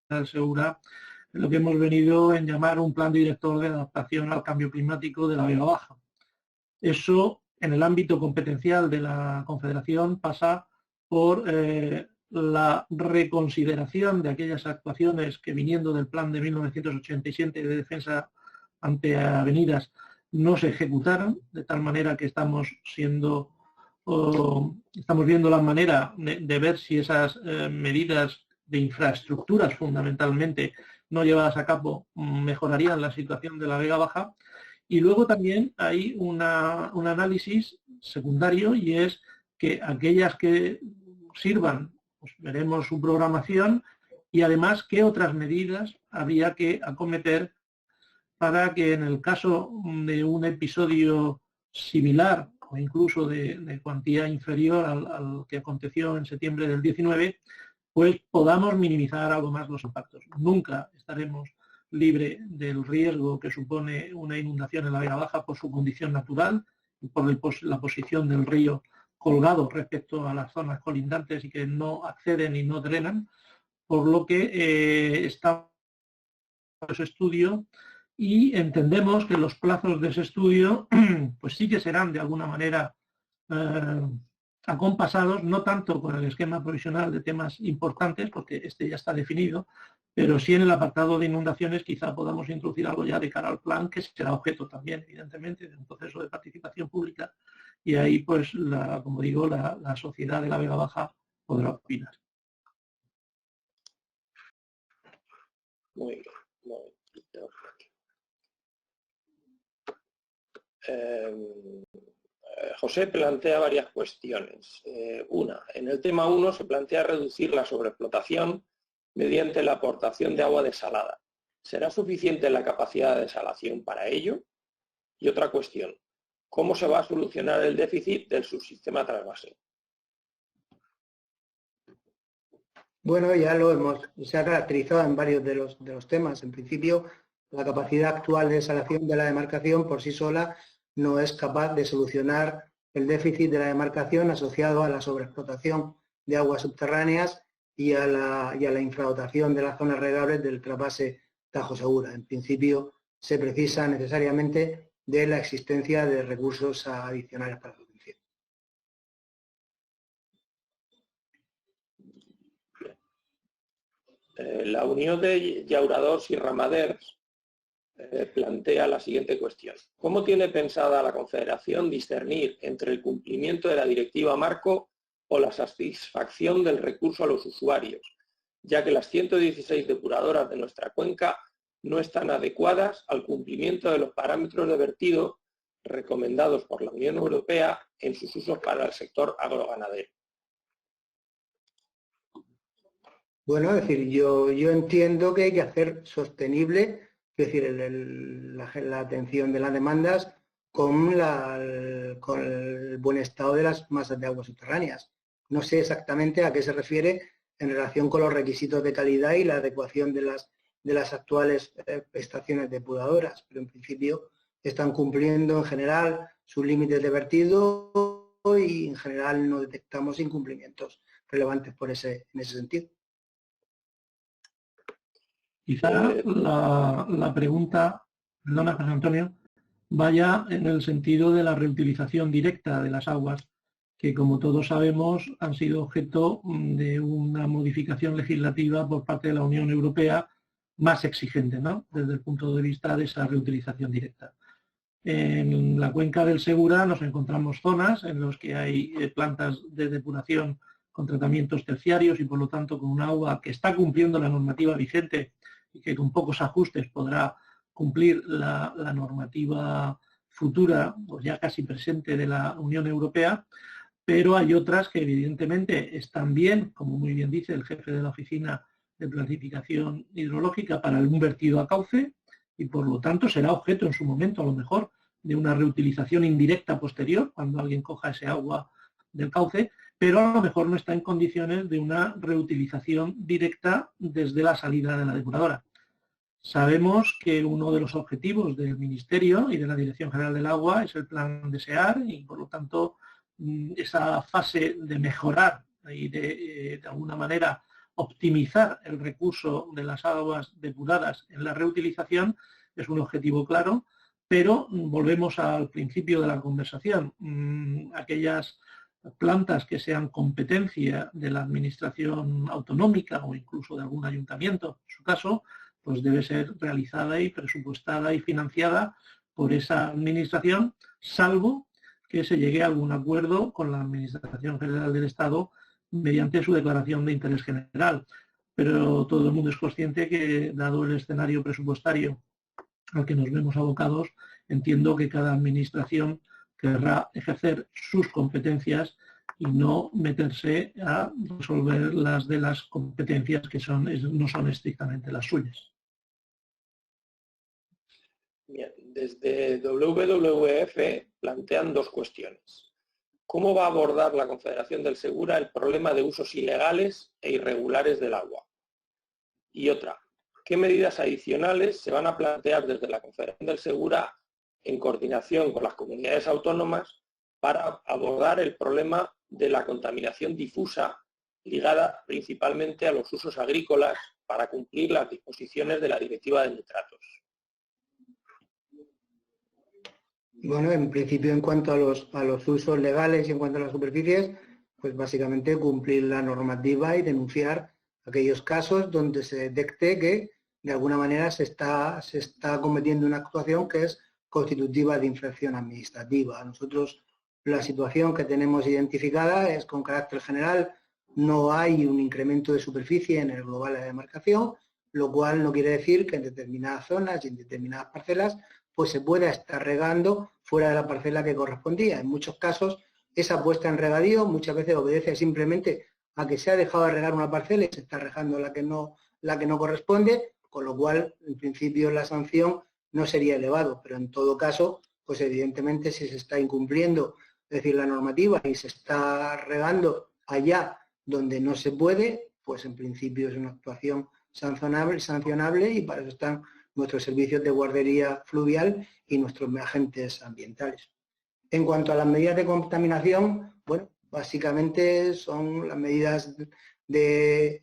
del Segura, lo que hemos venido en llamar un plan director de adaptación al cambio climático de la Vega Baja. Eso, en el ámbito competencial de la Confederación, pasa por la reconsideración de aquellas actuaciones que, viniendo del plan de 1987 de defensa ante avenidas, no se ejecutaron, de tal manera que estamos viendo la manera de ver si esas medidas de infraestructuras, fundamentalmente no llevadas a cabo, mejorarían la situación de la Vega Baja. Y luego también hay un análisis secundario, y es que aquellas que sirvan, pues veremos su programación, y además qué otras medidas habría que acometer para que en el caso de un episodio similar o incluso de cuantía inferior al que aconteció en septiembre del 19, pues podamos minimizar algo más los impactos. Nunca estaremos libres del riesgo que supone una inundación en la Vega Baja por su condición natural y por la posición del río colgado respecto a las zonas colindantes y que no acceden y no drenan, por lo que está ese estudio. Y entendemos que los plazos de ese estudio pues sí que serán de alguna manera acompasados, no tanto con el esquema provisional de temas importantes, porque este ya está definido, pero sí en el apartado de inundaciones quizá podamos introducir algo ya de cara al plan, que será objeto también, evidentemente, de un proceso de participación pública, y ahí, pues, como digo, la sociedad de la Vega Baja podrá opinar. Muy bien, muy bien. José plantea varias cuestiones. Una, en el tema 1 se plantea reducir la sobreexplotación mediante la aportación de agua desalada. ¿Será suficiente la capacidad de desalación para ello? Y otra cuestión, ¿cómo se va a solucionar el déficit del subsistema trasvase? Bueno, ya se ha caracterizado en varios de los temas. En principio, la capacidad actual de desalación de la demarcación por sí sola no es capaz de solucionar el déficit de la demarcación asociado a la sobreexplotación de aguas subterráneas y a la infradotación de las zonas regables del trasvase Tajo Segura. En principio, se precisa necesariamente de la existencia de recursos adicionales para la solución. La Unión de Llauradors y Ramaders plantea la siguiente cuestión. ¿Cómo tiene pensada la Confederación discernir entre el cumplimiento de la Directiva Marco o la satisfacción del recurso a los usuarios, ya que las 116 depuradoras de nuestra cuenca no están adecuadas al cumplimiento de los parámetros de vertido recomendados por la Unión Europea en sus usos para el sector agroganadero? Bueno, es decir, yo entiendo que hay que hacer sostenible, es decir, la atención de las demandas con el buen estado de las masas de aguas subterráneas. No sé exactamente a qué se refiere en relación con los requisitos de calidad y la adecuación de las actuales estaciones depuradoras, pero en principio están cumpliendo en general sus límites de vertido y en general no detectamos incumplimientos relevantes en ese sentido. Quizá la pregunta, perdona José Antonio, vaya en el sentido de la reutilización directa de las aguas, que como todos sabemos han sido objeto de una modificación legislativa por parte de la Unión Europea más exigente, ¿no?, desde el punto de vista de esa reutilización directa. En la cuenca del Segura nos encontramos zonas en las que hay plantas de depuración con tratamientos terciarios y por lo tanto con un agua que está cumpliendo la normativa vigente y que con pocos ajustes podrá cumplir la normativa futura, pues ya casi presente, de la Unión Europea, pero hay otras que evidentemente están bien, como muy bien dice el jefe de la Oficina de Planificación Hidrológica, para un vertido a cauce y por lo tanto será objeto en su momento a lo mejor de una reutilización indirecta posterior cuando alguien coja ese agua del cauce, pero a lo mejor no está en condiciones de una reutilización directa desde la salida de la depuradora. Sabemos que uno de los objetivos del Ministerio y de la Dirección General del Agua es el plan de SEAR y por lo tanto esa fase de mejorar y de alguna manera optimizar el recurso de las aguas depuradas en la reutilización es un objetivo claro, pero volvemos al principio de la conversación. Aquellas plantas que sean competencia de la administración autonómica o incluso de algún ayuntamiento, en su caso, pues debe ser realizada y presupuestada y financiada por esa administración, salvo que se llegue a algún acuerdo con la Administración General del Estado mediante su declaración de interés general. Pero todo el mundo es consciente que, dado el escenario presupuestario al que nos vemos abocados, entiendo que cada administración querrá ejercer sus competencias y no meterse a resolver las de las competencias que no son estrictamente las suyas. Bien, desde WWF plantean dos cuestiones. ¿Cómo va a abordar la Confederación del Segura el problema de usos ilegales e irregulares del agua? Y otra, ¿qué medidas adicionales se van a plantear desde la Confederación del Segura en coordinación con las comunidades autónomas para abordar el problema de la contaminación difusa ligada principalmente a los usos agrícolas para cumplir las disposiciones de la Directiva de Nitratos? Bueno, en principio, en cuanto a los usos legales y en cuanto a las superficies, pues básicamente cumplir la normativa y denunciar aquellos casos donde se detecte que de alguna manera se está cometiendo una actuación que es constitutiva de infracción administrativa. Nosotros la situación que tenemos identificada es con carácter general, no hay un incremento de superficie en el global de la demarcación, lo cual no quiere decir que en determinadas zonas y en determinadas parcelas pues se pueda estar regando fuera de la parcela que correspondía. En muchos casos, esa puesta en regadío muchas veces obedece simplemente a que se ha dejado de regar una parcela y se está regando la que no corresponde, con lo cual, en principio, la sanción no sería elevado, pero en todo caso, pues evidentemente si se está incumpliendo, es decir, la normativa y se está regando allá donde no se puede, pues en principio es una actuación sancionable y para eso están nuestros servicios de guardería fluvial y nuestros agentes ambientales. En cuanto a las medidas de contaminación, bueno, básicamente son las medidas de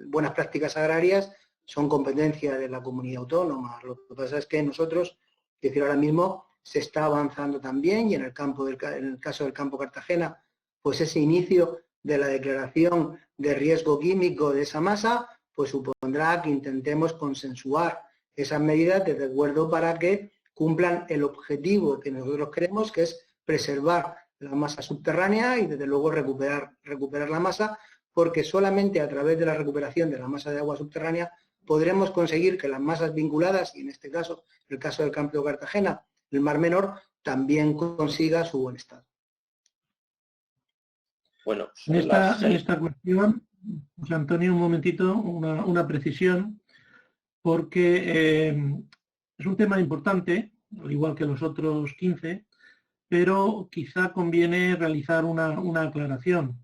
buenas prácticas agrarias, son competencia de la comunidad autónoma. Lo que pasa es que nosotros, es decir, ahora mismo se está avanzando también y en el caso del campo Cartagena, pues ese inicio de la declaración de riesgo químico de esa masa, pues supondrá que intentemos consensuar esas medidas de acuerdo para que cumplan el objetivo que nosotros queremos, que es preservar la masa subterránea y desde luego recuperar la masa, porque solamente a través de la recuperación de la masa de agua subterránea podremos conseguir que las masas vinculadas, y en este caso, el caso del campo de Cartagena, el Mar Menor, también consiga su buen estado. Bueno, en esta cuestión, José Antonio, un momentito, una precisión, porque es un tema importante, al igual que los otros 15, pero quizá conviene realizar una aclaración.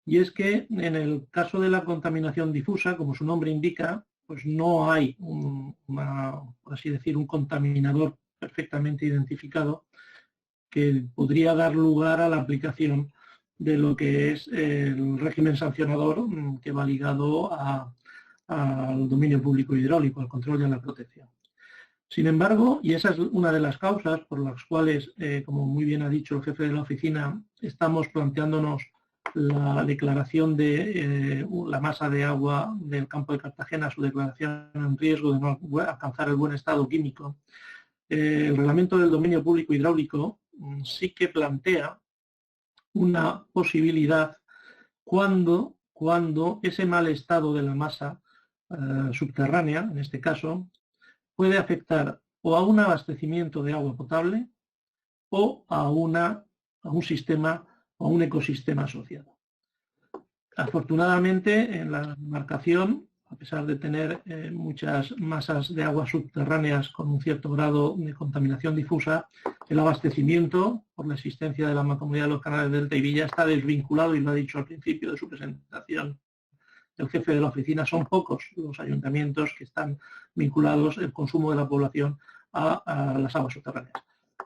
Y es que en el caso de la contaminación difusa, como su nombre indica, pues no hay por así decir, un contaminador perfectamente identificado que podría dar lugar a la aplicación de lo que es el régimen sancionador que va ligado al dominio público hidráulico, al control y a la protección. Sin embargo, y esa es una de las causas por las cuales, como muy bien ha dicho el jefe de la oficina, estamos planteándonos la declaración de la masa de agua del campo de Cartagena, su declaración en riesgo de no alcanzar el buen estado químico, el reglamento del dominio público hidráulico sí que plantea una posibilidad cuando ese mal estado de la masa subterránea, en este caso, puede afectar o a un abastecimiento de agua potable o a un sistema o a un ecosistema asociado. Afortunadamente, en la demarcación, a pesar de tener muchas masas de aguas subterráneas con un cierto grado de contaminación difusa, el abastecimiento, por la existencia de la Mancomunidad de los Canales Delta y Villa, está desvinculado, y lo ha dicho al principio de su presentación el jefe de la oficina. Son pocos los ayuntamientos que están vinculados el consumo de la población a las aguas subterráneas.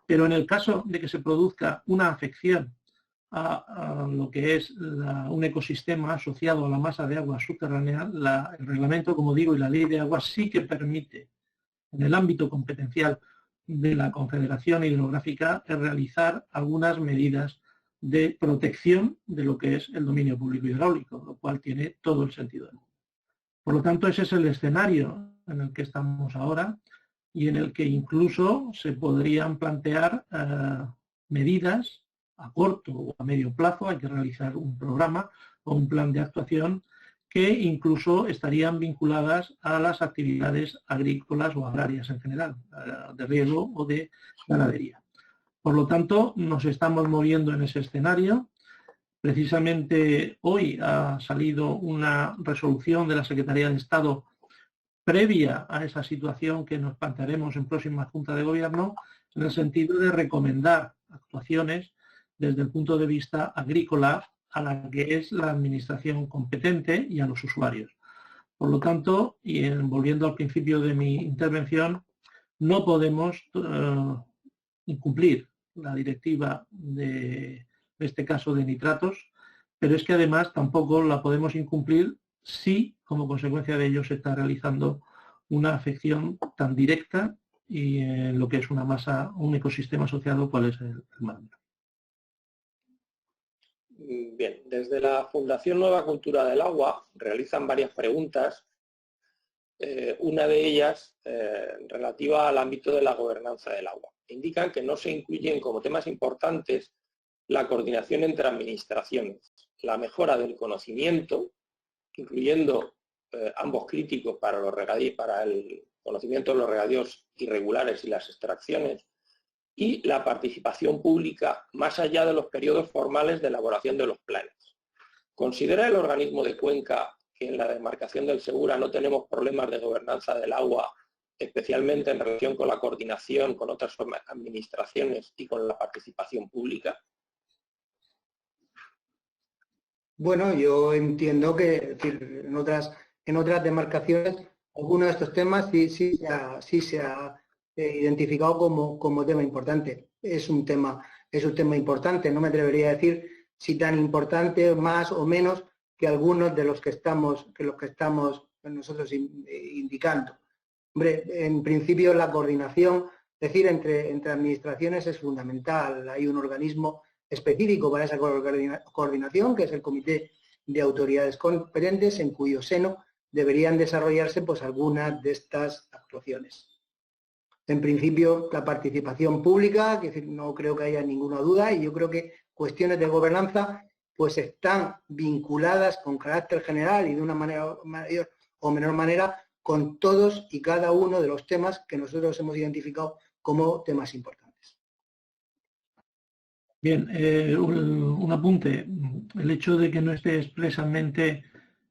Pero en el caso de que se produzca una afección a lo que es un ecosistema asociado a la masa de agua subterránea, el reglamento, como digo, y la ley de aguas sí que permite, en el ámbito competencial de la Confederación Hidrográfica, realizar algunas medidas de protección de lo que es el dominio público hidráulico, lo cual tiene todo el sentido del mundo. Por lo tanto, ese es el escenario en el que estamos ahora y en el que incluso se podrían plantear medidas a corto o a medio plazo. Hay que realizar un programa o un plan de actuación que incluso estarían vinculadas a las actividades agrícolas o agrarias en general, de riego o de ganadería. Por lo tanto, nos estamos moviendo en ese escenario. Precisamente hoy ha salido una resolución de la Secretaría de Estado previa a esa situación que nos plantearemos en próxima Junta de Gobierno, en el sentido de recomendar actuaciones desde el punto de vista agrícola a la que es la administración competente y a los usuarios. Por lo tanto, y volviendo al principio de mi intervención, no podemos incumplir la directiva en este caso de nitratos, pero es que además tampoco la podemos incumplir si, como consecuencia de ello, se está realizando una afección tan directa y en lo que es una masa, un ecosistema asociado, cuál es el mar. Bien, desde la Fundación Nueva Cultura del Agua realizan varias preguntas. Una de ellas relativa al ámbito de la gobernanza del agua. Indican que no se incluyen como temas importantes la coordinación entre administraciones, la mejora del conocimiento, incluyendo ambos críticos para el conocimiento de los regadíos irregulares y las extracciones, y la participación pública más allá de los periodos formales de elaboración de los planes. ¿Considera el organismo de Cuenca que en la demarcación del Segura no tenemos problemas de gobernanza del agua, especialmente en relación con la coordinación con otras administraciones y con la participación pública? Bueno, yo entiendo que es decir, en otras demarcaciones algunos de estos temas sí se ha identificado como tema importante. Es un tema importante. No me atrevería a decir si tan importante, más o menos, que algunos de los que estamos nosotros indicando. Hombre, en principio la coordinación, es decir, entre administraciones es fundamental. Hay un organismo específico para esa coordinación, que es el Comité de Autoridades Competentes, en cuyo seno deberían desarrollarse pues algunas de estas actuaciones. En principio, la participación pública, que no creo que haya ninguna duda, y yo creo que cuestiones de gobernanza pues están vinculadas con carácter general y de una manera mayor o menor manera con todos y cada uno de los temas que nosotros hemos identificado como temas importantes. Bien, un apunte. El hecho de que no esté expresamente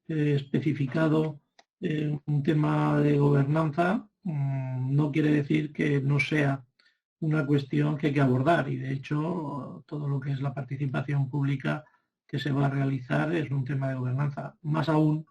especificado un tema de gobernanza no quiere decir que no sea una cuestión que hay que abordar, y de hecho todo lo que es la participación pública que se va a realizar es un tema de gobernanza, más aún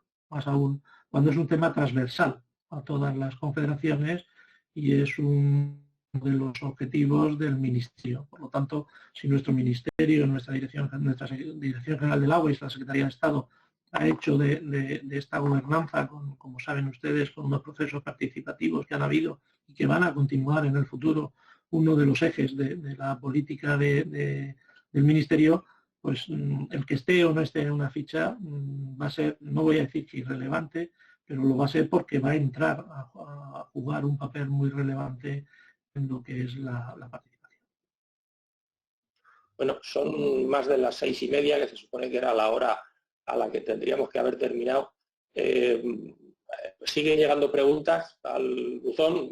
cuando es un tema transversal a todas las confederaciones y es uno de los objetivos del Ministerio. Por lo tanto, si nuestro Ministerio, nuestra Dirección General del Agua y la Secretaría de Estado ha hecho de esta gobernanza, como saben ustedes, con unos procesos participativos que han habido y que van a continuar en el futuro, uno de los ejes de la política del Ministerio, pues el que esté o no esté en una ficha va a ser, no voy a decir que irrelevante, pero lo va a ser porque va a entrar a jugar un papel muy relevante lo que es la participación. Bueno, son más de las 6:30, que se supone que era la hora a la que tendríamos que haber terminado. Siguen llegando preguntas al buzón.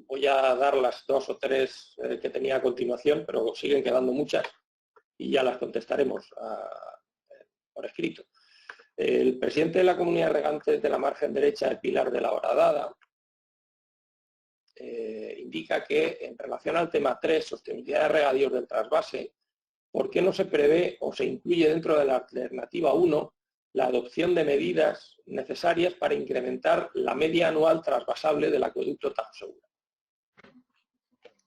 Voy a dar las 2 o 3 que tenía a continuación, pero siguen quedando muchas y ya las contestaremos por escrito. El presidente de la Comunidad de Regantes de la margen derecha del Pilar de la Horadada indica que en relación al tema 3, sostenibilidad de regadíos del trasvase, ¿por qué no se prevé o se incluye dentro de la alternativa 1 la adopción de medidas necesarias para incrementar la media anual trasvasable del acueducto Tajo Segura?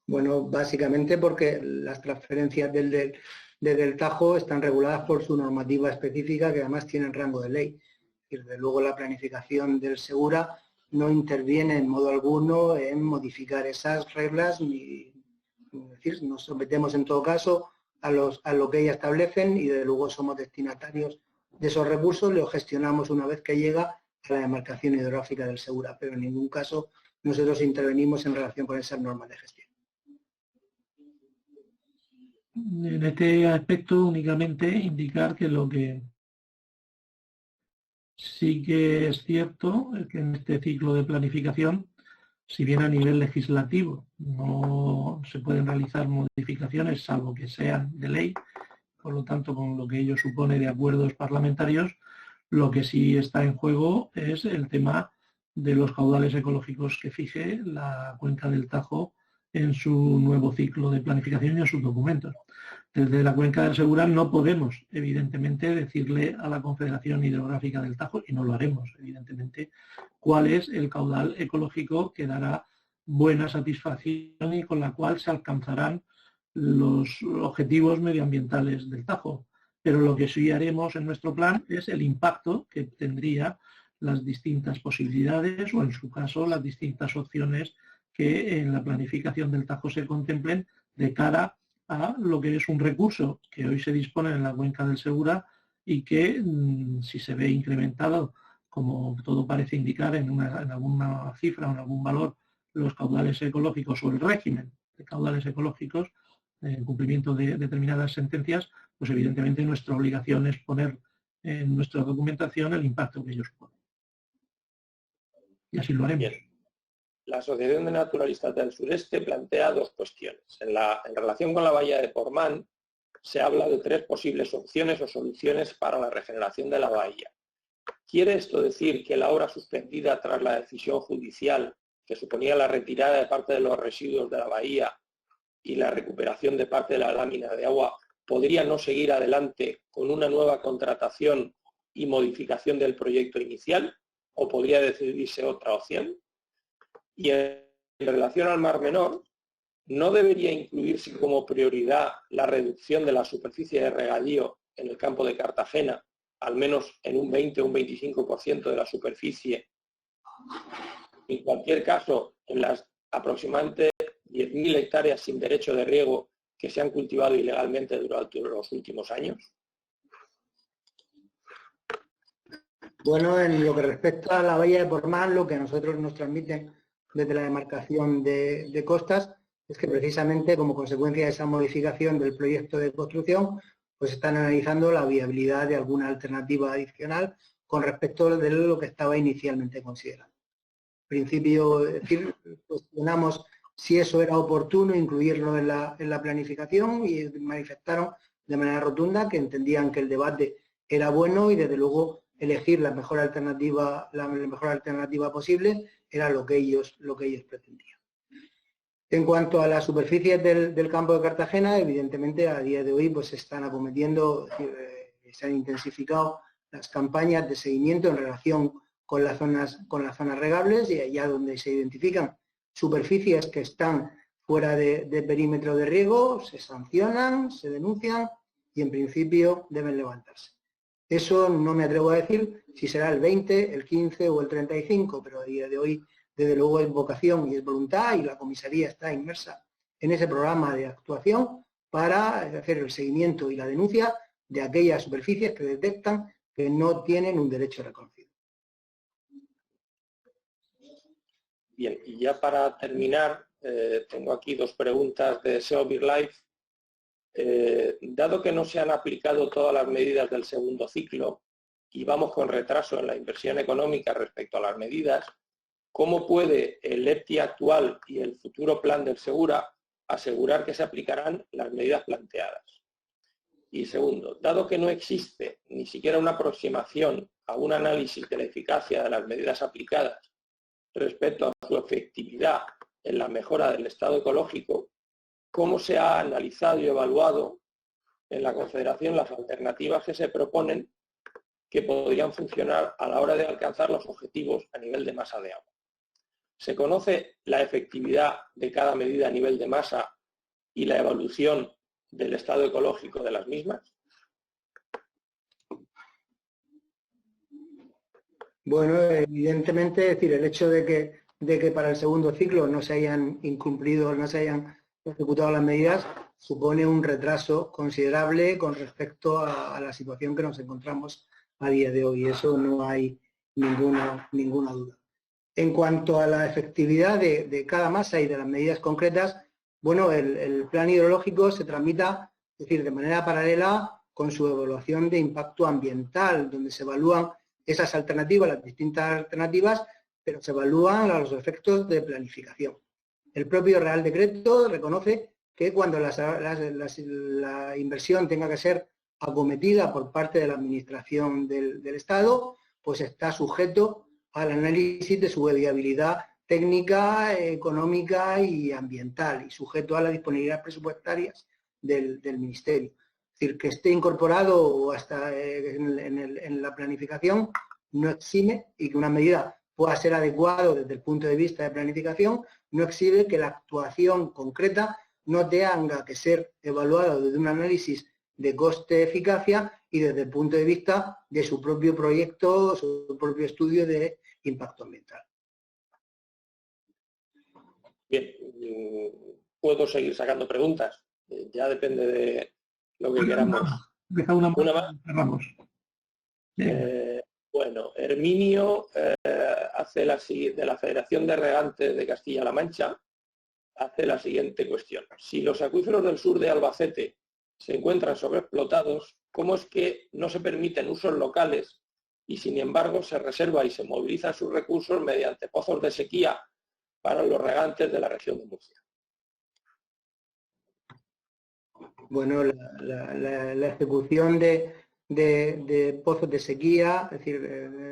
Bueno, básicamente porque las transferencias desde el Tajo están reguladas por su normativa específica, que además tienen rango de ley. Y desde luego la planificación del Segura no interviene en modo alguno en modificar esas reglas, es decir, nos sometemos en todo caso a lo que ellas establecen y desde luego somos destinatarios de esos recursos, los gestionamos una vez que llega a la demarcación hidrográfica del Segura, pero en ningún caso nosotros intervenimos en relación con esas normas de gestión. En este aspecto únicamente indicar que lo que sí que es cierto es que en este ciclo de planificación, si bien a nivel legislativo no se pueden realizar modificaciones salvo que sean de ley, por lo tanto con lo que ello supone de acuerdos parlamentarios, lo que sí está en juego es el tema de los caudales ecológicos que fije la cuenca del Tajo en su nuevo ciclo de planificación y en sus documentos. Desde la cuenca del Segura no podemos, evidentemente, decirle a la Confederación Hidrográfica del Tajo, y no lo haremos, evidentemente, cuál es el caudal ecológico que dará buena satisfacción y con la cual se alcanzarán los objetivos medioambientales del Tajo. Pero lo que sí haremos en nuestro plan es el impacto que tendría las distintas posibilidades o, en su caso, las distintas opciones que en la planificación del Tajo se contemplen de cara a lo que es un recurso que hoy se dispone en la cuenca del Segura y que, si se ve incrementado, como todo parece indicar, en alguna cifra o en algún valor, los caudales ecológicos o el régimen de caudales ecológicos, en cumplimiento de determinadas sentencias, pues evidentemente nuestra obligación es poner en nuestra documentación el impacto que ellos ponen. Y así lo haremos. Bien. La Asociación de Naturalistas del Sureste plantea 2 cuestiones. En relación con la bahía de Portmán, se habla de 3 posibles opciones o soluciones para la regeneración de la bahía. ¿Quiere esto decir que la obra suspendida tras la decisión judicial, que suponía la retirada de parte de los residuos de la bahía y la recuperación de parte de la lámina de agua, podría no seguir adelante con una nueva contratación y modificación del proyecto inicial? ¿O podría decidirse otra opción? Y en relación al Mar Menor, ¿no debería incluirse como prioridad la reducción de la superficie de regadío en el campo de Cartagena, al menos en un 20 o un 25% de la superficie? En cualquier caso, en las aproximadamente 10.000 hectáreas sin derecho de riego que se han cultivado ilegalmente durante los últimos años. Bueno, en lo que respecta a la bahía de Portmán, lo que a nosotros nos transmiten desde la demarcación de costas es que precisamente como consecuencia de esa modificación del proyecto de construcción, pues están analizando la viabilidad de alguna alternativa adicional con respecto de lo que estaba inicialmente considerado. En principio, es decir, cuestionamos si eso era oportuno incluirlo en la planificación y manifestaron de manera rotunda que entendían que el debate era bueno y desde luego elegir la mejor alternativa posible era lo que ellos pretendían. En cuanto a las superficies del campo de Cartagena, evidentemente a día de hoy pues se están acometiendo, se han intensificado las campañas de seguimiento en relación con las zonas regables y allá donde se identifican superficies que están fuera de perímetro de riego, se sancionan, se denuncian y en principio deben levantarse. Eso no me atrevo a decir si será el 20, el 15 o el 35, pero a día de hoy, desde luego, es vocación y es voluntad y la comisaría está inmersa en ese programa de actuación para hacer el seguimiento y la denuncia de aquellas superficies que detectan que no tienen un derecho reconocido. Bien, y ya para terminar, tengo aquí dos preguntas de SEO BeerLife. Dado que no se han aplicado todas las medidas del segundo ciclo y vamos con retraso en la inversión económica respecto a las medidas, ¿cómo puede el EPTI actual y el futuro plan del Segura asegurar que se aplicarán las medidas planteadas? Y segundo, dado que no existe ni siquiera una aproximación a un análisis de la eficacia de las medidas aplicadas respecto a su efectividad en la mejora del estado ecológico, ¿cómo se ha analizado y evaluado en la Confederación las alternativas que se proponen que podrían funcionar a la hora de alcanzar los objetivos a nivel de masa de agua? ¿Se conoce la efectividad de cada medida a nivel de masa y la evolución del estado ecológico de las mismas? Bueno, evidentemente, es decir, el hecho de que para el segundo ciclo no se hayan incumplido, no se hayan ejecutado las medidas, supone un retraso considerable con respecto a la situación que nos encontramos a día de hoy. Eso no hay ninguna duda. En cuanto a la efectividad de cada masa y de las medidas concretas, bueno, el plan hidrológico se tramita, es decir, de manera paralela con su evaluación de impacto ambiental, donde se evalúan esas alternativas, las distintas alternativas, pero se evalúan los efectos de planificación. El propio Real Decreto reconoce que cuando la inversión tenga que ser acometida por parte de la Administración del Estado, pues está sujeto al análisis de su viabilidad técnica, económica y ambiental, y sujeto a las disponibilidades presupuestarias del Ministerio. Es decir, que esté incorporado o hasta en la planificación no exime, y que una medida pueda ser adecuada desde el punto de vista de planificación, no exime que la actuación concreta no tenga que ser evaluada desde un análisis de coste-eficacia y desde el punto de vista de su propio proyecto, su propio estudio de impacto ambiental. Bien, puedo seguir sacando preguntas. Ya depende de lo que queramos. Deja una más. Cerramos. Bueno, Herminio hace de la Federación de Regantes de Castilla-La Mancha, hace la siguiente cuestión. Si los acuíferos del sur de Albacete se encuentran sobreexplotados, ¿cómo es que no se permiten usos locales y sin embargo se reserva y se movilizan sus recursos mediante pozos de sequía para los regantes de la región de Murcia? Bueno, la ejecución de pozos de sequía, es decir,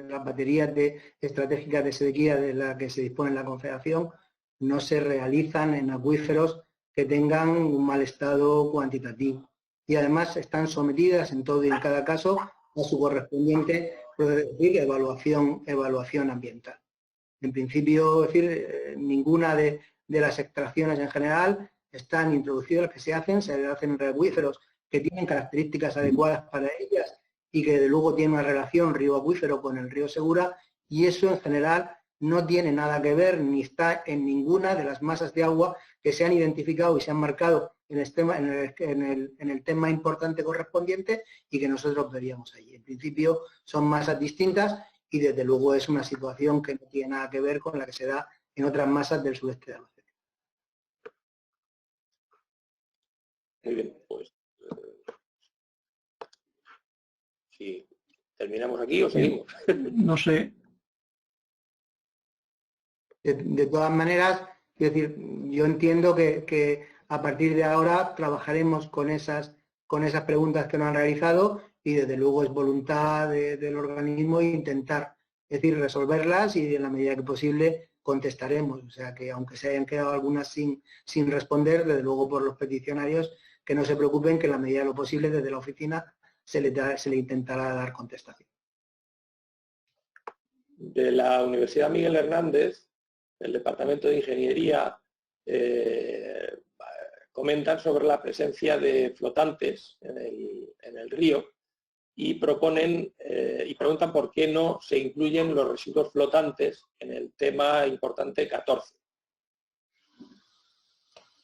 las baterías estratégicas de sequía de la que se dispone en la Confederación, no se realizan en acuíferos que tengan un mal estado cuantitativo. Y además están sometidas en todo y en cada caso a su correspondiente evaluación ambiental. En principio, es decir, ninguna de las extracciones en general están introducidas, las que se hacen en acuíferos que tienen características adecuadas para ellas y que de luego tienen una relación río-acuífero con el río Segura, y eso en general no tiene nada que ver ni está en ninguna de las masas de agua que se han identificado y se han marcado en el tema importante correspondiente y que nosotros veríamos allí. En principio son masas distintas y desde luego es una situación que no tiene nada que ver con la que se da en otras masas del sudeste de Albacete. Muy bien, pues si terminamos aquí o seguimos. No sé. De todas maneras, es decir, yo entiendo que a partir de ahora trabajaremos con esas preguntas que nos han realizado y desde luego es voluntad del organismo intentar, es decir, resolverlas y en la medida que posible contestaremos. O sea que aunque se hayan quedado algunas sin responder, desde luego por los peticionarios, que no se preocupen, que en la medida de lo posible desde la oficina se le intentará dar contestación. De la Universidad Miguel Hernández, el Departamento de Ingeniería, comentan sobre la presencia de flotantes en el río y proponen y preguntan por qué no se incluyen los residuos flotantes en el tema importante 14.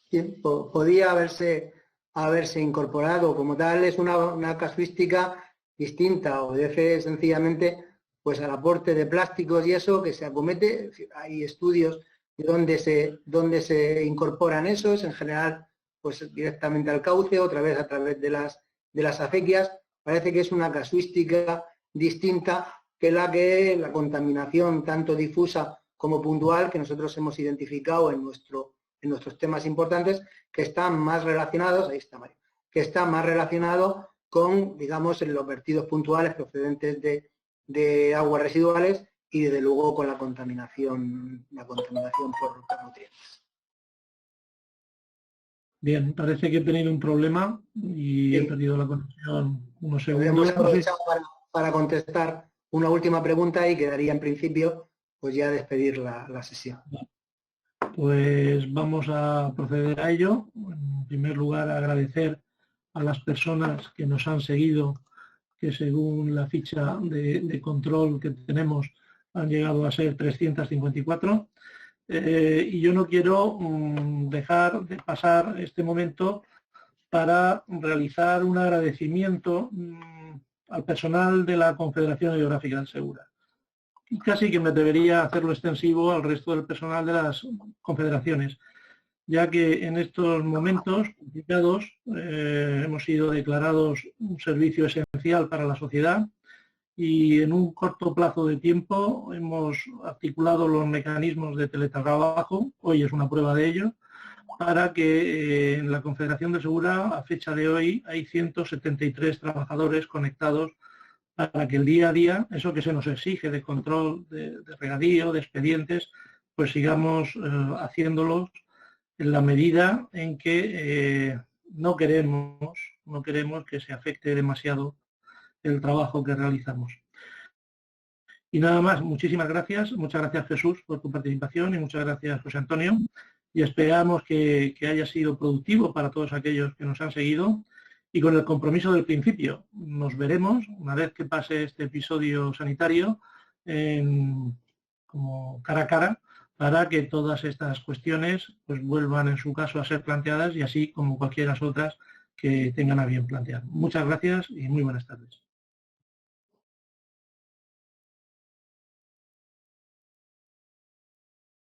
Bien, podía haberse incorporado como tal. Es una casuística distinta, obedece sencillamente pues al aporte de plásticos y eso que se acomete. Hay estudios dónde se incorporan esos, en general pues directamente al cauce, otra vez a través de las acequias. Parece que es una casuística distinta que la contaminación tanto difusa como puntual que nosotros hemos identificado en nuestros temas importantes, que están más relacionados, ahí está Mario, que está más relacionado con, digamos, en los vertidos puntuales procedentes de aguas residuales y desde luego con la contaminación por nutrientes. Bien, parece que he tenido un problema y Sí. he perdido la conexión unos segundos. Hemos aprovechado para contestar una última pregunta y quedaría en principio pues ya despedir la sesión. Pues vamos a proceder a ello. En primer lugar, agradecer a las personas que nos han seguido, que según la ficha de control que tenemos han llegado a ser 354. Y yo no quiero dejar de pasar este momento para realizar un agradecimiento al personal de la Confederación Hidrográfica del Segura. Y casi que me debería hacerlo extensivo al resto del personal de las confederaciones, ya que en estos momentos complicados hemos sido declarados un servicio esencial para la sociedad y en un corto plazo de tiempo hemos articulado los mecanismos de teletrabajo, hoy es una prueba de ello, para que en la Confederación de Segura, a fecha de hoy, hay 173 trabajadores conectados para que el día a día, eso que se nos exige de control, de regadío, de expedientes, pues sigamos haciéndolos en la medida en que no queremos que se afecte demasiado el trabajo que realizamos. Y nada más, muchísimas gracias. Muchas gracias, Jesús, por tu participación y muchas gracias, José Antonio. Y esperamos que haya sido productivo para todos aquellos que nos han seguido. Y con el compromiso del principio, nos veremos una vez que pase este episodio sanitario como cara a cara, para que todas estas cuestiones pues vuelvan en su caso a ser planteadas y así como cualquiera otras que tengan a bien plantear. Muchas gracias y muy buenas tardes.